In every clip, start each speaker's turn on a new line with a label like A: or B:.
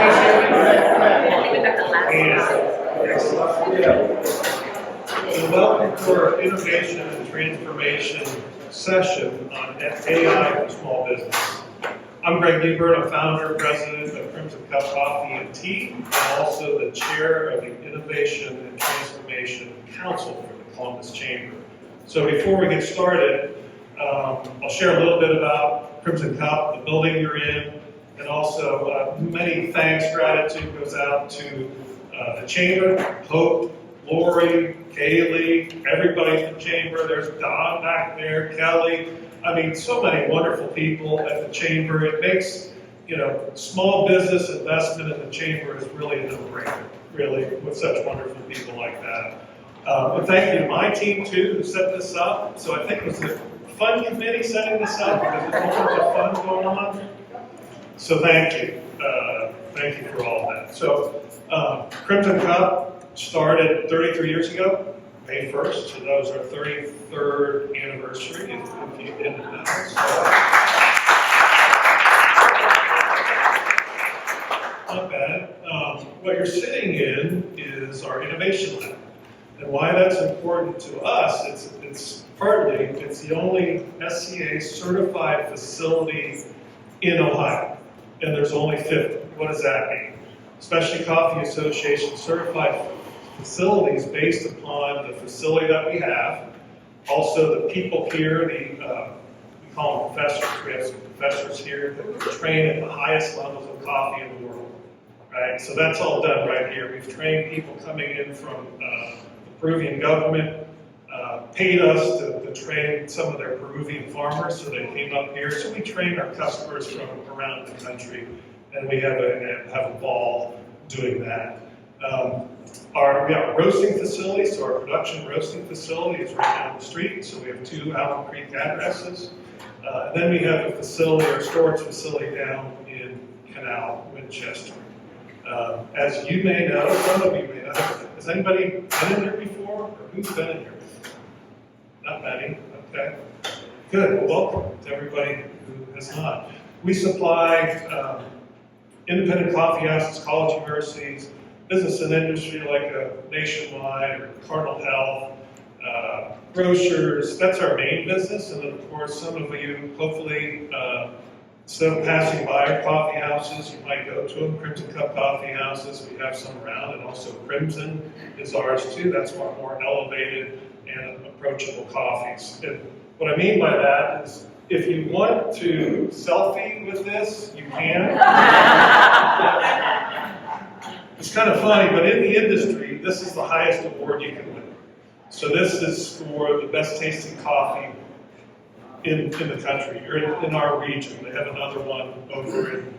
A: So welcome to our innovation and transformation session on AI for small business. I'm Greg Liebert, I'm founder and president of Crimson Cup Coffee and Tea, and also the chair of the Innovation and Transformation Council for the Columbus Chamber. So before we get started, I'll share a little bit about Crimson Cup, the building you're in, and also many thanks, gratitude goes out to the Chamber, Hope, Lori, Kaylee, everybody from the Chamber. There's Don back there, Kelly. I mean, so many wonderful people at the Chamber. It makes, small business investment in the Chamber is really a no-brainer, really, with such wonderful people like that. And thank you to my team, too, who set this up. So I think it was a fun committee setting this up because there's all sorts of fun going on. So thank you. Thank you for all that. So Crimson Cup started 33 years ago, May 1st. So that was our 33rd anniversary of independence. Not bad. What you're sitting in is our innovation lab. And why that's important to us, it's the only SCA certified facility in Ohio. And there's only 50. What does that mean? Specialty Coffee Association certified facilities based upon the facility that we have. Also the people here, we call them professors. We have some professors here that train at the highest levels of coffee in the world. Right? So that's all done right here. We've trained people coming in from the Peruvian government, paid us to train some of their Peruvian farmers, so they came up here. So we train our customers from around the country, and we have a ball doing that. We have a roasting facility, so our production roasting facility is right down the street. So we have 2 Allen Creek addresses. And then we have a facility, our storage facility down in Canal, Winchester. As you may know, some of you may know, has anybody been in here before? Or who's been in here before? Not many, okay. Good, well, welcome to everybody who has not. We supply independent coffee houses, college universities, business and industry like Nationwide or Cardinal Health, grocers. That's our main business. And then, of course, some of you, hopefully, instead of passing by our coffee houses, you might go to them. Crimson Cup coffee houses, we have some around, and also Crimson is ours too. That's one more elevated and approachable coffees. And what I mean by that is, if you want to selfie with this, you can. It's kind of funny, but in the industry, this is the highest award you can win. So this is for the best tasting coffee in the country, or in our region. They have another one over in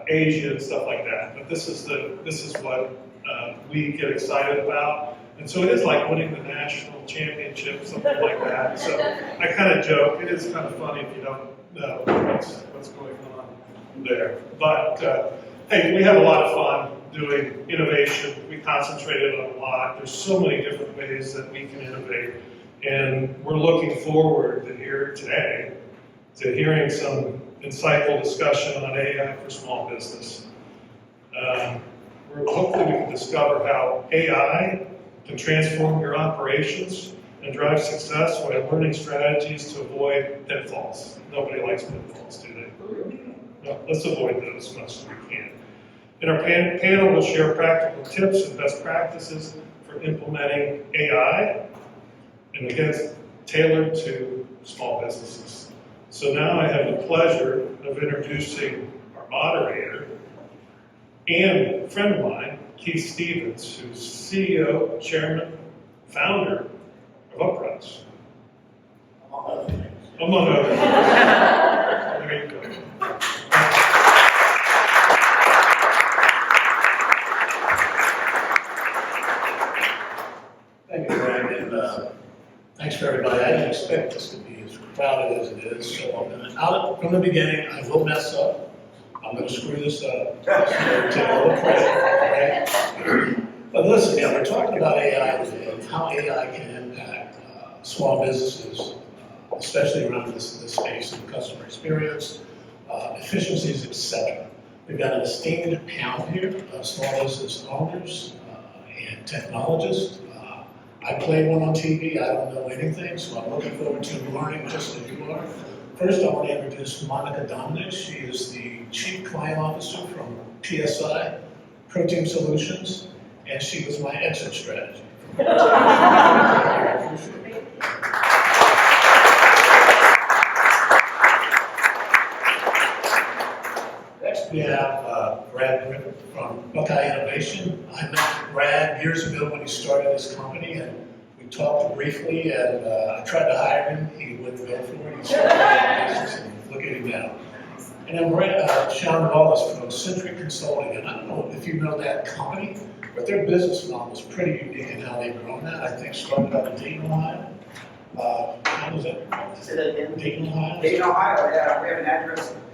A: Asia and stuff like that. But this is what we get excited about. And so it is like winning the national championship, something like that. So I kind of joke, it is kind of funny if you don't know what's going on there. But hey, we have a lot of fun doing innovation. We concentrated on a lot. There's so many different ways that we can innovate. And we're looking forward to hearing some insightful discussion on AI for small business. Hopefully we can discover how AI can transform your operations and drive success while learning strategies to avoid pitfalls. Nobody likes pitfalls, do they? No, let's avoid those as much as we can. In our panel, we'll share practical tips and best practices for implementing AI, and again, tailored to small businesses. So now I have the pleasure of introducing our moderator and a friend of mine, Keith Stevens, who's CEO, chairman, founder of Uprise. Among other things. There you go.
B: Thank you, Greg, and thanks for everybody. I didn't expect this to be as crowded as it is, so I'm going to, out from the beginning, I will mess up. I'm going to screw this up. So take all the credit, right? But listen, we're talking about AI today and how AI can impact small businesses, especially around this space of customer experience, efficiencies, etc. We've got an esteemed panel here of small business owners and technologists. I played one on TV, I don't know anything, so I'm looking forward to learning just as you are. First, I want to introduce Monica Dominic. She is the Chief Client Officer from PSI, Protein Solutions, and she was my exit strategy. Next, we have Brad Griffin from Buckeye Innovation. I met Brad years ago when he started his company, and we talked briefly, and I tried to hire him. He wouldn't go for it. He started his business, and look at him now. And then Sean Wallace from Centric Consulting, and I don't know if you know that company, but their business model is pretty unique in how they've grown that. I think started out in Dayton, Ohio. How is it?
C: Say that again.
B: Dayton, Ohio?
C: Dayton, Ohio, yeah, we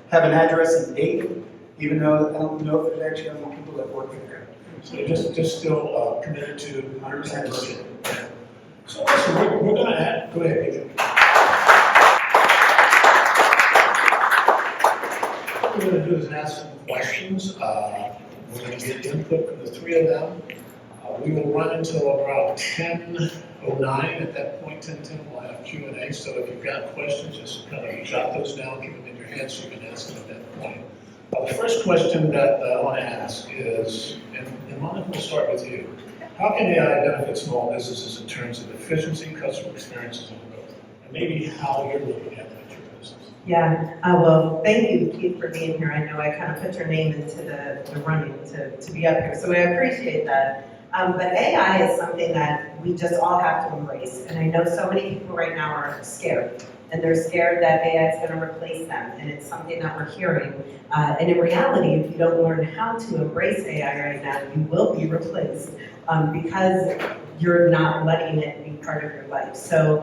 C: have an address in Dayton, even though I don't know if there's actually other people that work there.
B: So they're just still committed to 100%. So listen, we're going to add, go ahead, Adrian. What we're going to do is ask some questions. We're going to get input from the three of them. We will run until around 10:09. At that point, 10:10, we'll have Q&A. So if you've got questions, just kind of jot those down, keep them in your head so you can ask them at that point. The first question that I want to ask is, and Monica, we'll start with you. How can AI benefit small businesses in terms of efficiency, customer experiences, and growth? And maybe how you're looking at that your business.
D: Yeah, well, thank you, Keith, for being here. I know I kind of put your name into the running to be up here, so I appreciate that. But AI is something that we just all have to embrace. And I know so many people right now are scared. And they're scared that AI is going to replace them. And it's something that we're hearing. And in reality, if you don't learn how to embrace AI right now, you will be replaced because you're not letting it be part of your life. So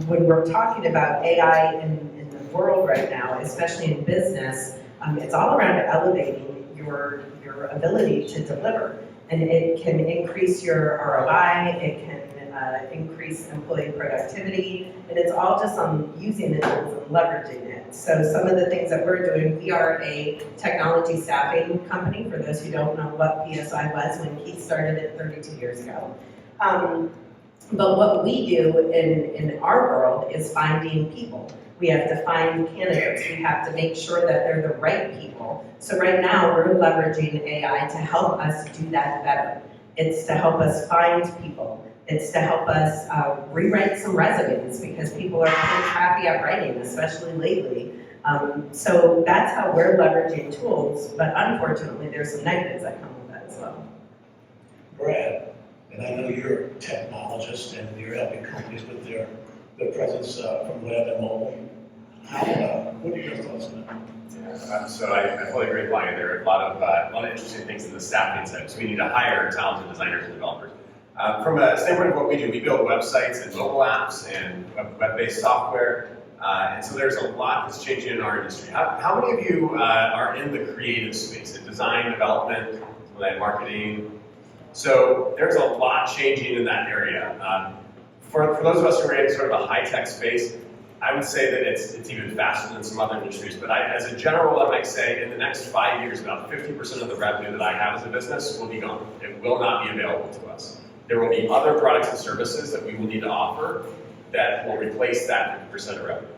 D: when we're talking about AI in the world right now, especially in business, it's all around elevating your ability to deliver. And it can increase your ROI, it can increase employee productivity, and it's all just on using the tools and leveraging it. So some of the things that we're doing, we are a technology staffing company, for those who don't know what PSI was when Keith started it 32 years ago. But what we do in our world is finding people. We have to find candidates. We have to make sure that they're the right people. So right now, we're leveraging AI to help us do that better. It's to help us find people. It's to help us rewrite some resumes because people are pretty crappy at writing, especially lately. So that's how we're leveraging tools, but unfortunately, there's some negatives that come with that as well.
B: Brad, and I know you're a technologist and you're helping companies with their presence from web and mobile. What are your thoughts on that?
E: So I fully agree with Ryan. There are a lot of interesting things in the staffing side. So we need to hire talented designers and developers. From a standpoint of what we do, we build websites and mobile apps and web-based software. And so there's a lot that's changing in our industry. How many of you are in the creative space, in design, development, marketing? So there's a lot changing in that area. For those of us who are in sort of a high-tech space, I would say that it's even faster than some other industries. But as a general, I might say in the next 5 years, about 50% of the revenue that I have as a business will be gone. It will not be available to us. There will be other products and services that we will need to offer that will replace that 50% of revenue.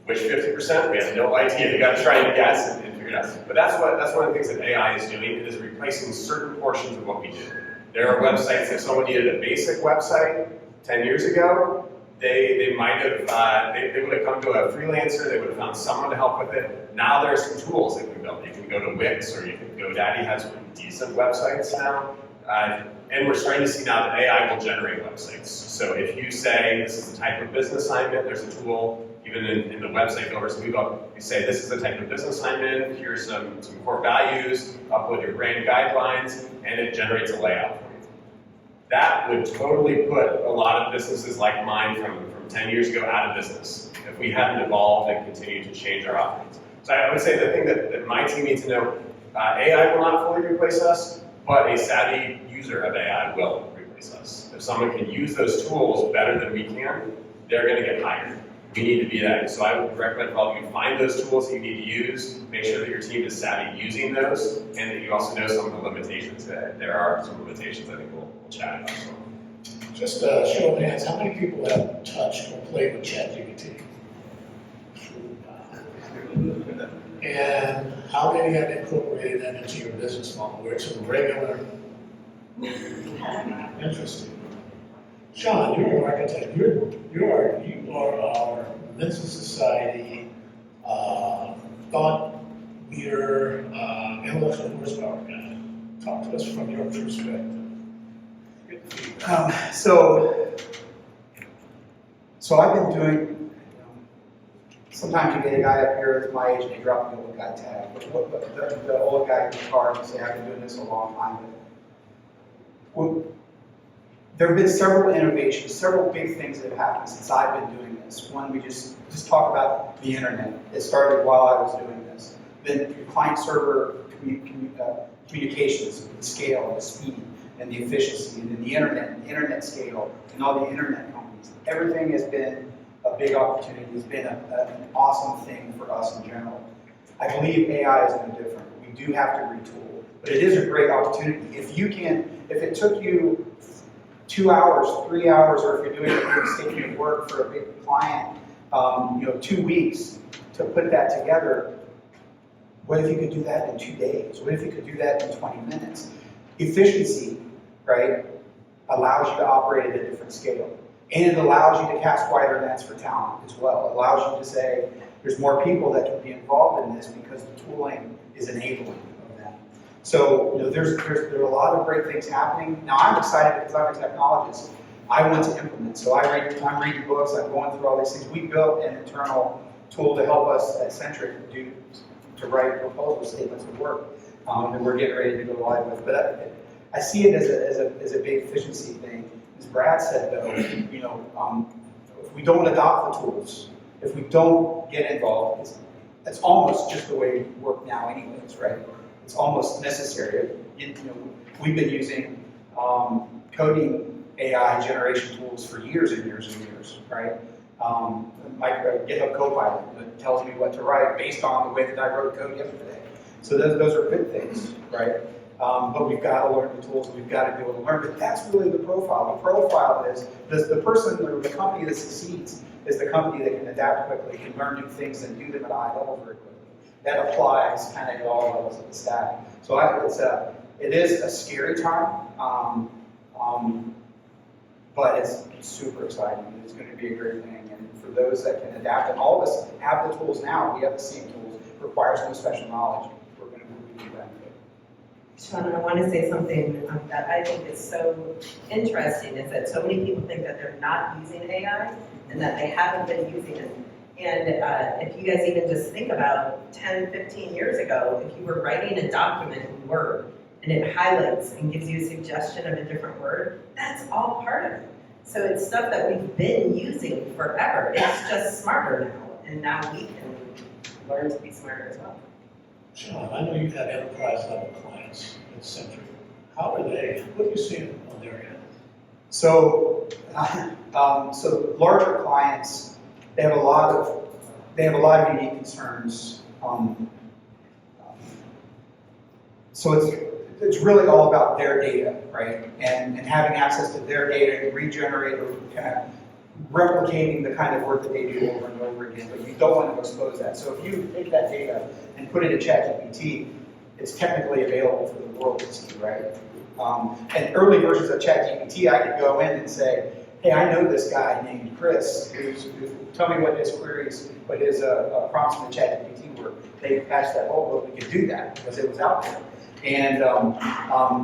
E: Which 50%? We have no idea. You got to try and guess and figure it out. But that's one of the things that AI is doing. It is replacing certain portions of what we do. There are websites, if someone needed a basic website 10 years ago, they might have, they would have come to a freelancer, they would have found someone to help with it. Now there are some tools that can build. You can go to Wix or you can GoDaddy has decent websites now. And we're starting to see now that AI will generate websites. So if you say this is the type of business I'm in, there's a tool, even in the website builders, you say this is the type of business I'm in, here's some core values, upload your brand guidelines, and it generates a layout for you. That would totally put a lot of businesses like mine from 10 years ago out of business if we hadn't evolved and continued to change our offerings. So I would say the thing that my team needs to know, AI will not fully replace us, but a savvy user of AI will replace us. If someone can use those tools better than we can, they're going to get hired. We need to be that. So I would recommend for all of you, find those tools that you need to use, make sure that your team is savvy using those, and that you also know some of the limitations. There are some limitations I think we'll chat about.
B: Just show of hands, how many people have touched or played with ChatGPT? And how many have incorporated that into your business model, where it's a regular? Interesting. Sean, you're an architect. You are our Mensa Society thought leader, intellectual horsepower guy. Talk to us from your perspective.
C: So I've been doing, sometimes you get a guy up here that's my age and they drop the old guy tag. But the old guy in the car and say, I've been doing this a long time. There have been several innovations, several big things that have happened since I've been doing this. One, we just talk about the internet. It started while I was doing this. Then client-server communications, the scale, the speed, and the efficiency, and then the internet scale, and all the internet companies. Everything has been a big opportunity. It's been an awesome thing for us in general. I believe AI is no different. We do have to retool, but it is a great opportunity. If it took you 2 hours, 3 hours, or if you're doing a big statement of work for a big client, 2 weeks to put that together, what if you could do that in 2 days? What if you could do that in 20 minutes? Efficiency, right, allows you to operate at a different scale. And it allows you to cast wider nets for talent as well. It allows you to say, there's more people that can be involved in this because the tooling is enabling of them. So, there are a lot of great things happening. Now, I'm excited because I'm a technologist. I want to implement. So I'm reading books, I'm going through all these things. We built an internal tool to help us at Centric to write proposal statements of work that we're getting ready to go live with. But I see it as a big efficiency thing. As Brad said, though, if we don't adopt the tools, if we don't get involved, it's almost just the way we work now anyways, right? It's almost necessary. We've been using coding AI generation tools for years and years and years, right? My GitHub Copilot that tells me what to write based on the way that I wrote code yesterday. So those are good things, right? But we've got to learn the tools, we've got to be able to learn. But that's really the profile. The profile is the person or the company that succeeds is the company that can adapt quickly, can learn new things and do them at a high level very quickly. That applies kind of at all levels of the stack. So it is a scary time, but it's super exciting. It's going to be a great thing. And for those that can adapt, and all of us have the tools now, we have the same tools, requires no special knowledge. We're going to move to benefit.
D: Sean, I want to say something that I think is so interesting, is that so many people think that they're not using AI and that they haven't been using it. And if you guys even just think about 10, 15 years ago, if you were writing a document in Word and it highlights and gives you a suggestion of a different word, that's all part of it. So it's stuff that we've been using forever. It's just smarter now, and now we can learn to be smarter as well.
B: Sean, I know you've had enterprise level clients at Centric. How are they? What are you seeing on their end?
C: So larger clients, they have a lot of unique concerns. So it's really all about their data, right? And having access to their data and regenerate or kind of replicating the kind of work that they do over and over again, but you don't want to expose that. So if you take that data and put it in ChatGPT, it's technically available for the world to see, right? And early versions of ChatGPT, I could go in and say, hey, I know this guy named Chris, tell me what his queries, what his prompts in the ChatGPT were. They patched that hole, but we could do that because it was out there. And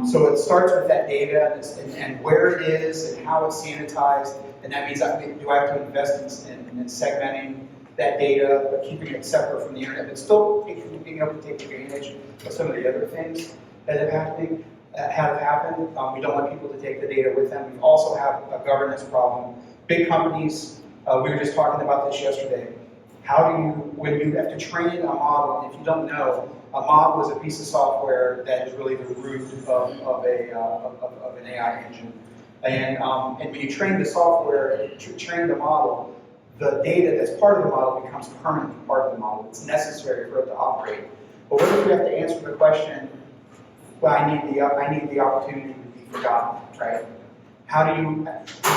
C: so it starts with that data and where it is and how it's sanitized. And that means, do I have to invest in segmenting that data, but keeping it separate from the internet, but still being able to take advantage of some of the other things that have happened. We don't want people to take the data with them. We also have a governance problem. Big companies, we were just talking about this yesterday. When you have to train a model, and if you don't know, a model is a piece of software that is really the root of an AI engine. And when you train the software, train the model, the data that's part of the model becomes permanently part of the model. It's necessary for it to operate. But what if we have to answer the question, well, I need the opportunity to be forgotten, right? How do you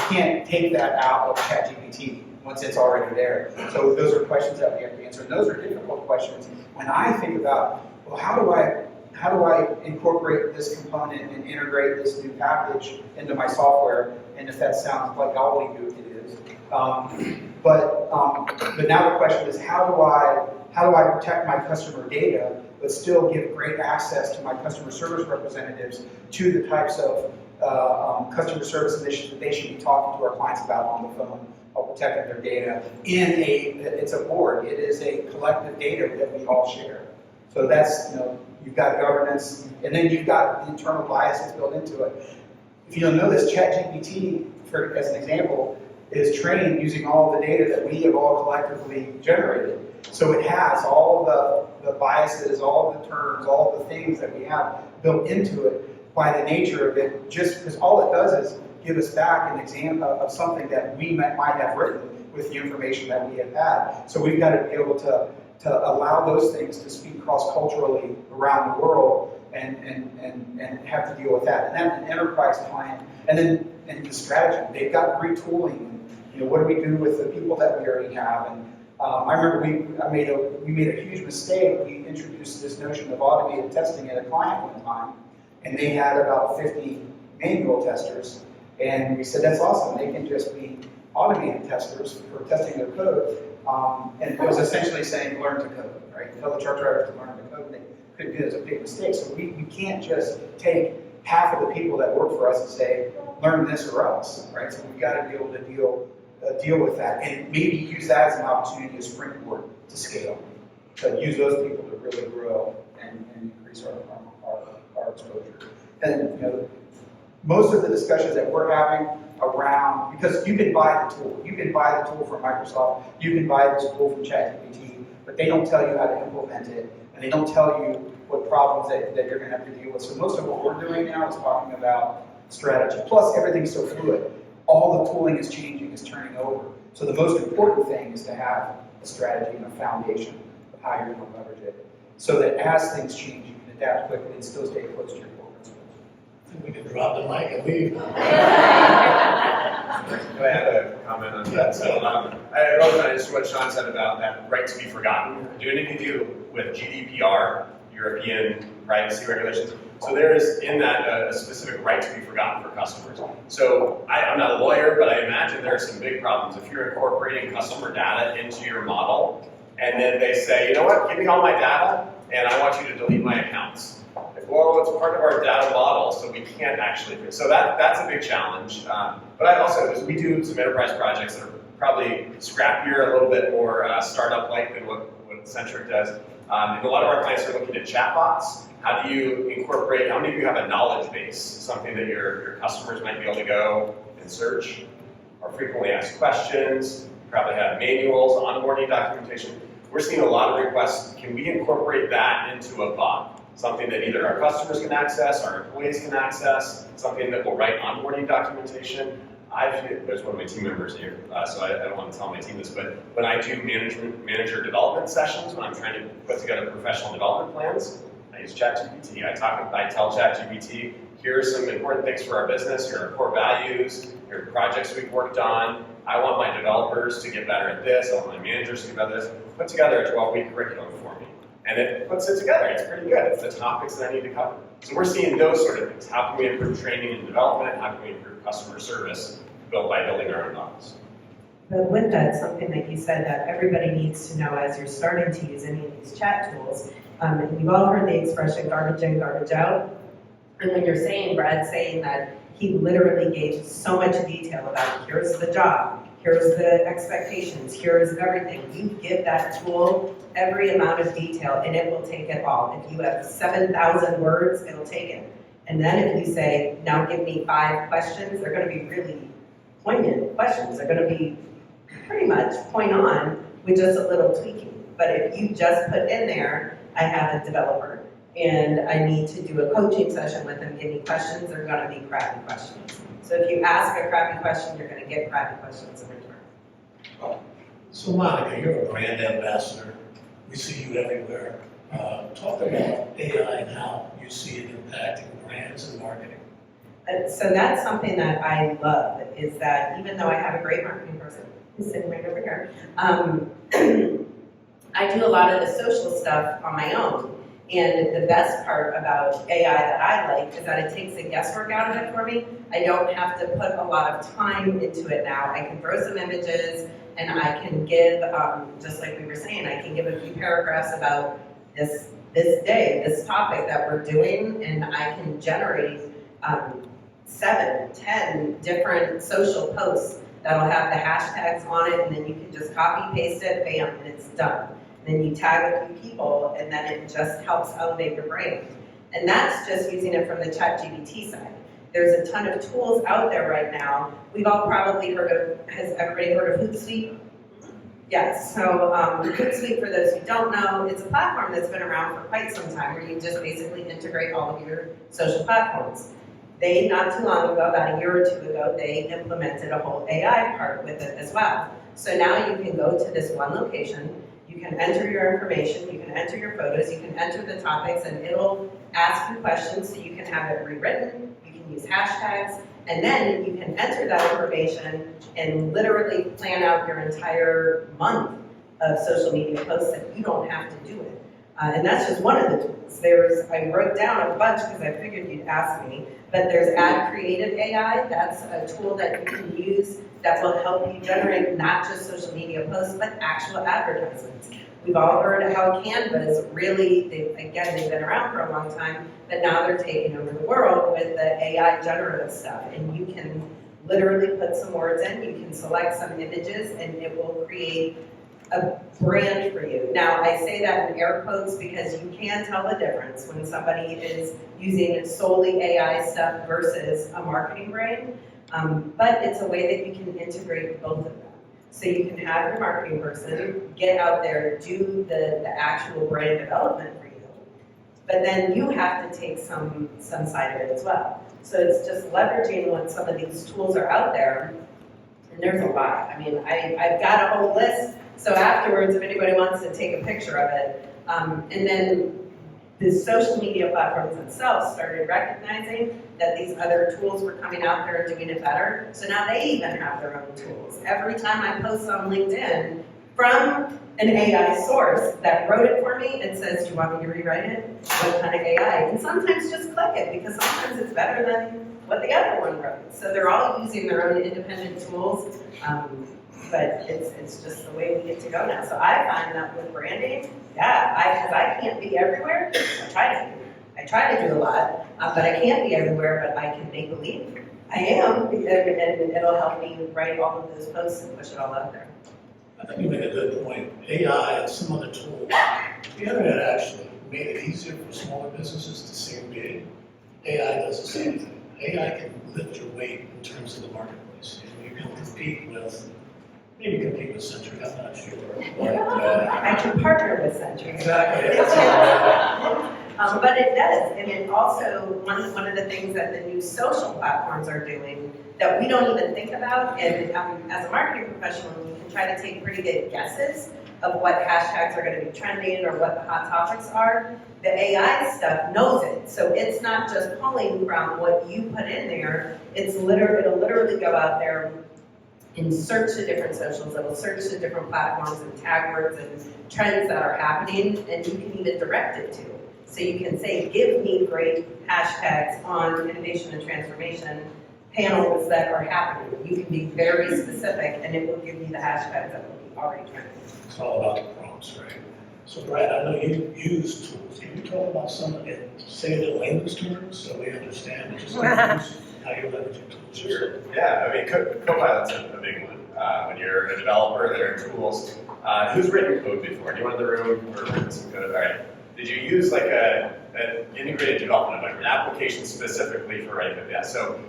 C: can't take that out of ChatGPT once it's already there. So those are questions that we have to answer. And those are difficult questions. When I think about, well, how do I incorporate this component and integrate this new package into my software? And if that sounds like gobbledygook, it is. But now the question is, how do I protect my customer data, but still give great access to my customer service representatives to the types of customer service initiatives that they should be talking to our clients about on the phone, or protecting their data it's a board. It is a collective data that we all share. So that's, you've got governance, and then you've got internal biases built into it. If you don't know this, ChatGPT, as an example, is trained using all the data that we have all collectively generated. So it has all the biases, all the terms, all the things that we have built into it by the nature of it, just because all it does is give us back an example of something that we might have written with the information that we have had. So we've got to be able to allow those things to speak cross-culturally around the world and have to deal with that. And that's an enterprise client. And then the strategy, they've got retooling. What do we do with the people that we already have? And I remember we made a huge mistake. We introduced this notion of automated testing at a client one time, and they had about 50 manual testers. And we said, that's awesome. They can just be automated testers for testing their code. And it was essentially saying, learn to code, right? Tell the truck drivers to learn to code. They couldn't do it. It's a big mistake. So we can't just take half of the people that work for us and say, learn this or else, right? So we've got to be able to deal with that, and maybe use that as an opportunity to springboard to scale. To use those people to really grow and increase our exposure. And most of the discussions that we're having around, because you can buy the tool. You can buy the tool from Microsoft. You can buy this tool from ChatGPT, but they don't tell you how to implement it, and they don't tell you what problems that you're going to have to deal with. So most of what we're doing now is talking about strategy. Plus, everything's so fluid. All the tooling is changing, is turning over. So the most important thing is to have a strategy and a foundation of how you're going to leverage it, so that as things change, you can adapt quickly and still stay close to your core principles.
B: I think we can drop the mic and leave.
E: I have a comment on that. So I wrote down just what Sean said about that right to be forgotten. Do anything to do with GDPR, European privacy regulations. So there is in that a specific right to be forgotten for customers. So I'm not a lawyer, but I imagine there are some big problems if you're incorporating customer data into your model, and then they say, you know what, give me all my data, and I want you to delete my accounts. Well, it's part of our data model, so we can't actually. So that's a big challenge. But I also, we do some enterprise projects that are probably scrappier, a little bit more startup-like than what Centric does. And a lot of our clients are looking at chatbots. How do you incorporate, how many of you have a knowledge base, something that your customers might be able to go and search, or frequently asked questions? You probably have manuals, onboarding documentation. We're seeing a lot of requests. Can we incorporate that into a bot? Something that either our customers can access, our employees can access, something that will write onboarding documentation. There's one of my team members here, so I don't want to tell my team this, but when I do manager development sessions, when I'm trying to put together professional development plans, I use ChatGPT. I tell ChatGPT, here are some important things for our business, here are our core values, here are projects we've worked on. I want my developers to get better at this, I want my managers to get better at this. Put together a 12-week curriculum for me. And it puts it together. It's pretty good. It's the topics that I need to cover. So we're seeing those sort of things. How can we improve training and development? How can we improve customer service built by building our own models?
D: But with that, something that you said that everybody needs to know as you're starting to use any of these chat tools, and you've all heard the expression garbage in, garbage out. And when you're saying, Brad saying that he literally gave so much detail about here's the job, here's the expectations, here's everything. You give that tool every amount of detail and it will take it all. If you have 7,000 words, it'll take it. And then if you say, now give me 5 questions, they're going to be really poignant questions. They're going to be pretty much point on with just a little tweaking. But if you just put in there, I have a developer and I need to do a coaching session with them, give me questions, they're going to be crappy questions. So if you ask a crappy question, you're going to get crappy questions in return.
B: So Monica, you're a brand ambassador. We see you everywhere. Talk about AI and how you see it impacting brands and marketing.
D: So that's something that I love, is that even though I have a great marketing person who's sitting right over here, I do a lot of the social stuff on my own. And the best part about AI that I like is that it takes the guesswork out of it for me. I don't have to put a lot of time into it now. I can throw some images and I can give, just like we were saying, I can give a few paragraphs about this day, this topic that we're doing, and I can generate 7, 10 different social posts that'll have the hashtags on it, and then you can just copy, paste it, bam, and it's done. And then you tag a few people, and then it just helps elevate your brand. And that's just using it from the ChatGPT side. There's a ton of tools out there right now. We've all probably heard of, has everybody heard of Hootsuite? Yes, so Hootsuite, for those who don't know, it's a platform that's been around for quite some time, where you just basically integrate all of your social platforms. They, not too long ago, about a year or two ago, they implemented a whole AI part with it as well. So now you can go to this one location, you can enter your information, you can enter your photos, you can enter the topics, and it'll ask you questions so you can have it rewritten, you can use hashtags, and then you can enter that information and literally plan out your entire month of social media posts that you don't have to do it. And that's just one of the tools. I wrote down a bunch because I figured you'd ask me, but there's Ad Creative AI. That's a tool that you can use that will help you generate not just social media posts, but actual advertisements. We've all heard how Canva's really, they've been around for a long time, but now they're taking over the world with the AI generative stuff. And you can literally put some words in, you can select some images, and it will create a brand for you. Now, I say that in air quotes because you can tell the difference when somebody is using solely AI stuff versus a marketing brain, but it's a way that you can integrate both of them. So you can have your marketing person get out there, do the actual brand development for you, but then you have to take some side of it as well. So it's just leveraging when some of these tools are out there, and there's a lot. I mean, I've got a whole list. So afterwards, if anybody wants to take a picture of it, and then the social media platforms themselves started recognizing that these other tools were coming out there and doing it better. So now they even have their own tools. Every time I post on LinkedIn from an AI source that wrote it for me, it says, do you want me to rewrite it? What kind of AI? And sometimes just click it, because sometimes it's better than what the other one wrote. So they're all using their own independent tools. But it's just the way we get to go now. So I find that with branding, because I can't be everywhere. I try to do a lot, but I can't be everywhere. But I can make believe I am, and it'll help me write all of those posts and push it all out there.
B: I think you make a good point. AI and some other tools, the internet actually made it easier for smaller businesses to seem big. AI does the same thing. AI can lift your weight in terms of the marketplace. You can compete with. Maybe compete with Centric, I'm not sure. But,
D: I can partner with Centric.
B: Exactly.
D: But it does, and it also, one of the things that the new social platforms are doing that we don't even think about, and as a marketing professional, you can try to take pretty good guesses of what hashtags are going to be trending or what the hot topics are. The AI stuff knows it, so it's not just pulling from what you put in there, it'll literally go out there and search the different socials, it'll search the different platforms and tag words and trends that are happening, and you can even direct it to. So you can say, give me great hashtags on innovation and transformation panels that are happening. You can be very specific, and it will give you the hashtags that will be already trending.
B: It's all about the prompts, right? So Brad, I know you use tools. Can you talk about some of it, say it in layman's terms, so we understand just how you're leveraging tools?
E: Sure. Yeah, I mean, Copilot's a big one. When you're a developer, there are tools. Who's written code before? Anyone in the room or written some code? All right. Did you use like an integrated development environment, an application specifically for writing code? Yeah. So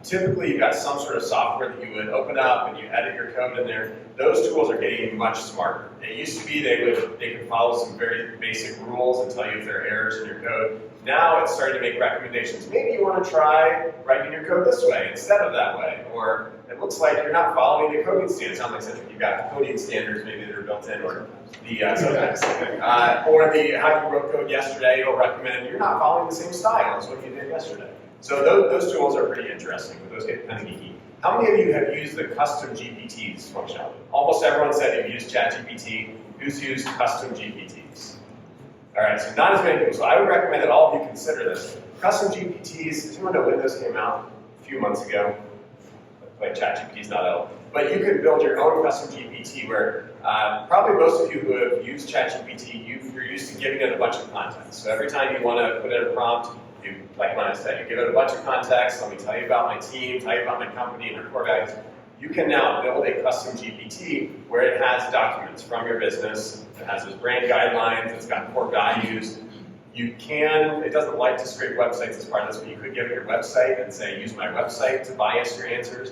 E: Typically, you've got some sort of software that you would open up and you edit your code in there. Those tools are getting much smarter. It used to be they could follow some very basic rules and tell you if there are errors in your code. Now it's starting to make recommendations. Maybe you want to try writing your code this way instead of that way. Or it looks like you're not following the coding standards. Sounds like something you've got coding standards maybe that are built in, or the sometimes, or the how you wrote code yesterday. It'll recommend you're not following the same style as what you did yesterday. So those tools are pretty interesting, but those get kind of geeky. How many of you have used the custom GPTs functionality? Almost everyone said you've used ChatGPT. Who's used custom GPTs? All right, so not as many people. So I would recommend that all of you consider this. Custom GPTs, does anyone know Windows came out a few months ago? Like ChatGPT's not out. But you could build your own custom GPT where probably most of you who have used ChatGPT, you're used to giving it a bunch of context. So every time you want to put in a prompt, you, like when I said, you give it a bunch of context, let me tell you about my team, tell you about my company and our core values. You can now build a custom GPT where it has documents from your business, it has those brand guidelines, it's got core values. You can, it doesn't like to scrape websites as part of this, but you could give it your website and say, use my website to bias your answers.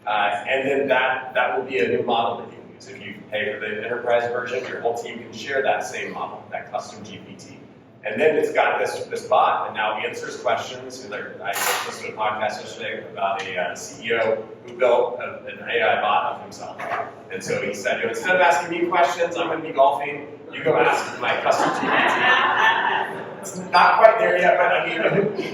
E: And then that will be a new model that you can use. If you pay for the enterprise version, your whole team can share that same model, that custom GPT. And then it's got this bot that now answers questions. I listened to a podcast yesterday about a CEO who built an AI bot of himself. And so he said, instead of asking me questions, I'm going to be golfing. You go ask my custom GPT. It's not quite there yet, but I mean,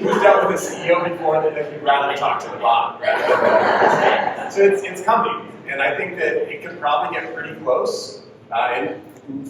E: who's dealt with a CEO before that you'd rather talk to the bot, right? So it's coming. And I think that it could probably get pretty close. And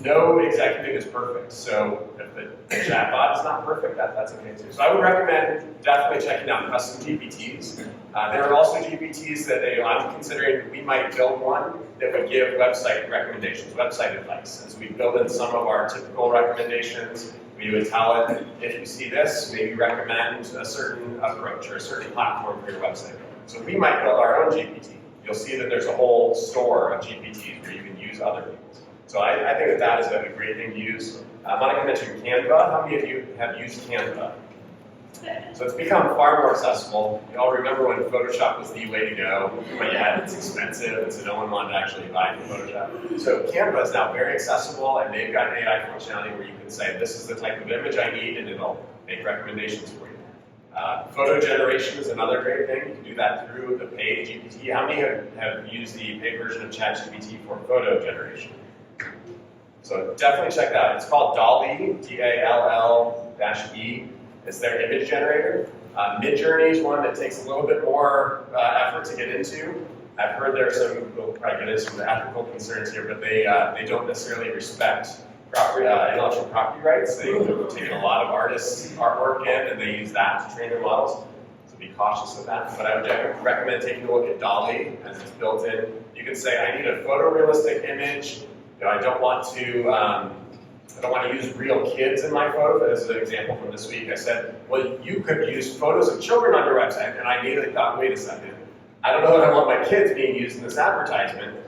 E: no executive is perfect. So if the chatbot is not perfect, that's okay too. So I would recommend definitely checking out custom GPTs. There are also GPTs that I'm considering we might build one that would give website recommendations, website advice. As we build in some of our typical recommendations, we would tell it, if you see this, maybe recommend a certain approach or a certain platform for your website. So we might build our own GPT. You'll see that there's a whole store of GPTs where you can use other people's. So I think that is a great thing to use. Monica mentioned Canva. How many of you have used Canva? So it's become far more accessible. You all remember when Photoshop was the way to go, but yet it's expensive, and so no one wanted to actually buy Photoshop. So Canva is now very accessible, and they've got AI functionality where you can say, this is the type of image I need, and it'll make recommendations for you. Photo generation is another great thing. You can do that through the paid GPT. How many have used the paid version of ChatGPT for photo generation? So definitely check that out. It's called DALL-E, D-A-L-L-E. It's their image generator. Midjourney is one that takes a little bit more effort to get into. I've heard there are some, we'll probably get into some ethical concerns here, but they don't necessarily respect intellectual property rights. They've taken a lot of artists' artwork in and they use that to train their models. So be cautious of that. But I would recommend taking a look at DALL-E as it's built in. You can say, I need a photorealistic image. I don't want to use real kids in my photo. As an example from this week, I said, well, you could use photos of children on your website. And I immediately thought, wait a second. I don't know that I want my kids being used in this advertisement.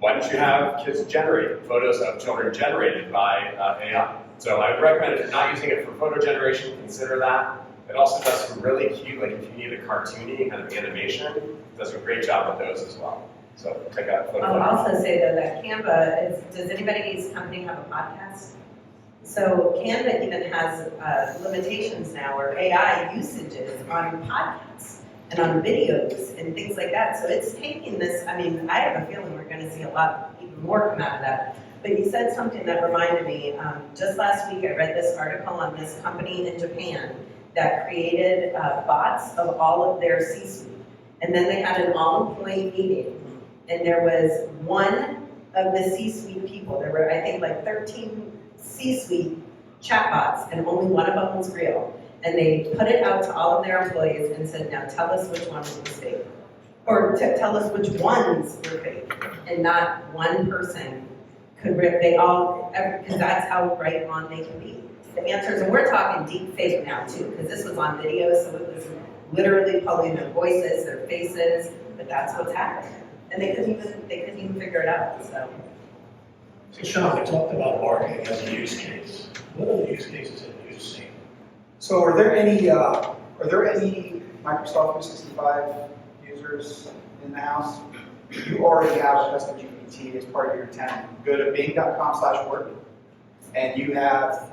E: Why don't you have kids generate photos of children generated by AI? So I would recommend if you're not using it for photo generation, consider that. It also does some really cute, like if you need a cartoony kind of animation, it does a great job with those as well. So check out photo.
D: I'll also say though that Canva does anybody's company have a podcast? So Canva even has limitations now or AI usages on podcasts and on videos and things like that. So it's taking this, I mean, I have a feeling we're gonna see even more come out of that. But you said something that reminded me, just last week I read this article on this company in Japan that created bots of all of their C-suite. And then they had an all-employee meeting. And there was one of the C-suite people. There were, I think, like 13 C-suite chatbots, and only one of them was real. And they put it out to all of their employees and said, now tell us which one was fake. Or tell us which ones were fake. And not one person could they all, because that's how right on they can be. The answers, and we're talking deep fake now too, because this was on video, so it was literally pulling their voices, their faces, but that's what's happening. And they couldn't even figure it out, so.
B: So Sean, we talked about marketing as a use case. What are the use cases that you've seen?
C: So are there any Microsoft 365 users in the house? You already have a custom GPT as part of your tenant. Go to bing.com/work, and you have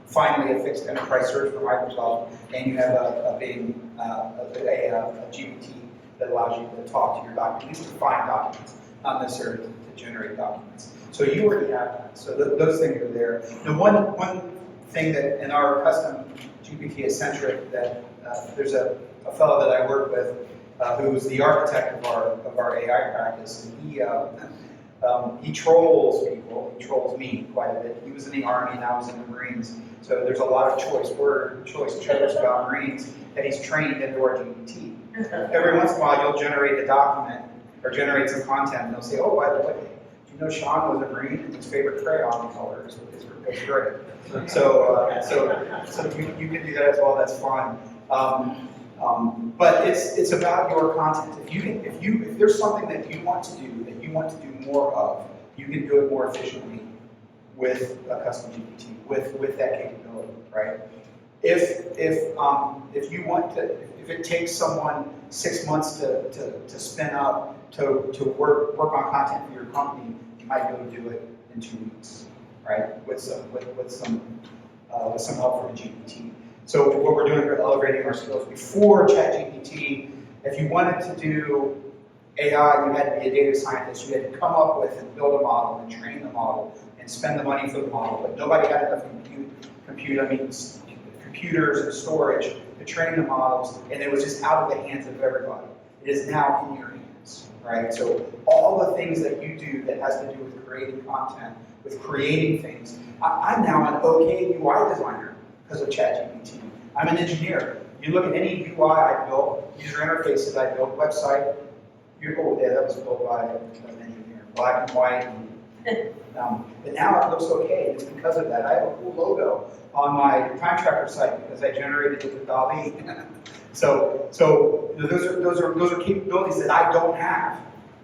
C: finally a fixed enterprise search for Microsoft, and you have a Bing, a GPT that allows you to talk to your documents, to find documents, not necessarily to generate documents. So you already have that. So those things are there. The one thing that in our custom GPT eccentric that there's a fellow that I work with who's the architect of our AI practice, and he trolls people. He trolls me quite a bit. He was in the Army, and I was in the Marines. So there's a lot of choice chose about Marines that he's trained into our GPT. Every once in a while, you'll generate a document or generate some content, and they'll say, "Oh, by the way, do you know Sean was a Marine and his favorite crayon color is gray." So you can do that as well. That's fine. But it's about your content. If there's something that you want to do more of, you can do it more efficiently with a custom GPT, with that capability, right? If it takes someone 6 months to spin up to work on content for your company, you might be able to do it in 2 weeks, right? With some help from a GPT. So what we're doing, we're elevating our skills. Before ChatGPT, if you wanted to do AI, you had to be a data scientist. You had to come up with and build a model and train the model and spend the money for the model. But nobody had enough computers and storage to train the models, and it was just out of the hands of everybody. It is now in your hands, right? So all the things that you do that has to do with creating content, with creating things. I'm now an OK UI designer because of ChatGPT. I'm an engineer. You look at any UI I built, user interfaces I built, website, that was built by an engineer, black and white. But now it looks okay. It's because of that. I have a cool logo on my time tracker site because I generated it with DALL-E. so those are capabilities that I don't have,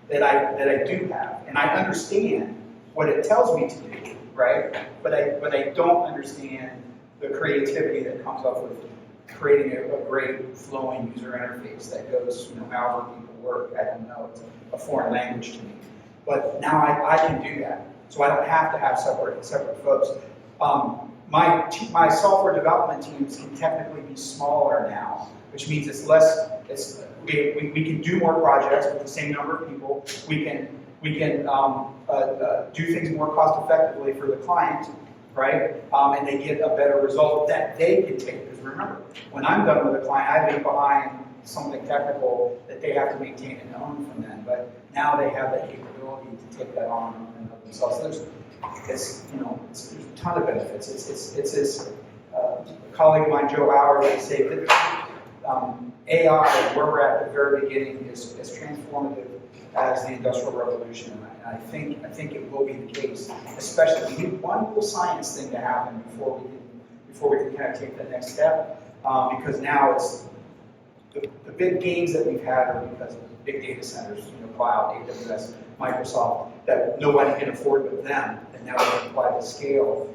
C: that I do have, and I understand what it tells me to do, right? But I don't understand the creativity that comes up with creating a great flowing user interface that goes, however people work. I don't know. It's a foreign language to me. But now I can do that. So I don't have to have separate folks. My software development teams can technically be smaller now, which means it's less. We can do more projects with the same number of people. We can do things more cost effectively for the client, right? And they get a better result that they can take. Because remember, when I'm done with a client, I leave behind something technical that they have to maintain and own from them. But now they have that capability to take that on and help themselves. So there's a ton of benefits. It's as a colleague of mine, Joe Hour, would say that AI, where we're at the very beginning, is as transformative as the Industrial Revolution. And I think it will be the case. Especially, we need one little science thing to happen before we can kind of take the next step. Because now it's the big gains that we've had are because of big data centers, cloud, AWS, Microsoft, that nobody can afford but them, and now we can apply the scale.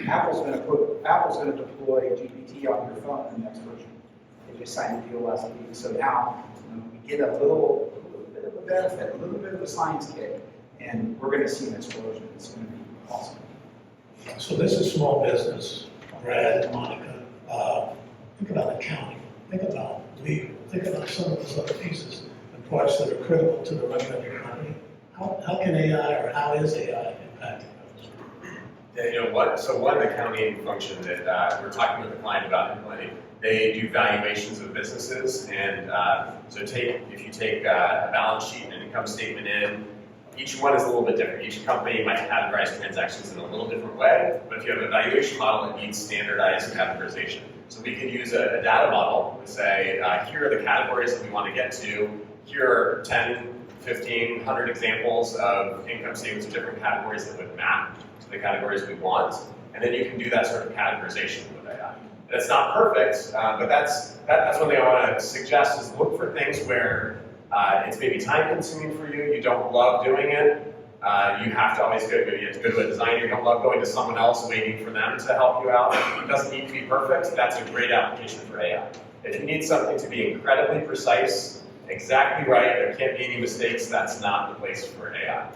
C: Apple's going to deploy GPT on your phone in the next version. They just signed a deal last week, so now we get a little bit of a benefit, a little bit of a science kick, and we're going to see an explosion. It's going to be awesome.
B: So this is small business, Brad and Monica. Think about accounting, think about legal, think about some of those other pieces and parts that are critical to the running of your company. How can AI, or how is AI impacting those?
E: Yeah, so one accounting function that we're talking with the client about implementing, they do valuations of businesses, and so if you take a balance sheet and an income statement in, each one is a little bit different. Each company might categorize transactions in a little different way, but if you have a valuation model, it needs standardized categorization. So we could use a data model to say, here are the categories that we want to get to. Here are 10, 15, 100 examples of income statements of different categories that would map to the categories we want. And then you can do that sort of categorization with AI. And it's not perfect, but that's one thing I want to suggest is look for things where it's maybe time consuming for you, you don't love doing it, You have to always go to a designer. You don't love going to someone else waiting for them to help you out. It doesn't need to be perfect. That's a great application for AI. If you need something to be incredibly precise, exactly right, there can't be any mistakes, that's not the place for AI.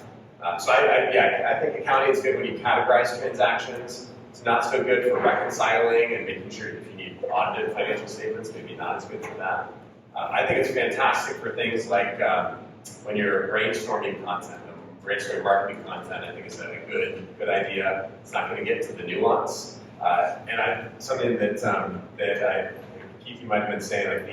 E: So I think accounting is good when you categorize transactions. It's not so good for reconciling and making sure if you need audited financial statements, maybe not as good for that. I think it's fantastic for things like when you're brainstorming content. Brainstorming marketing content, I think is a good idea. It's not going to get to the nuance. Something that Keith, you might have been saying, like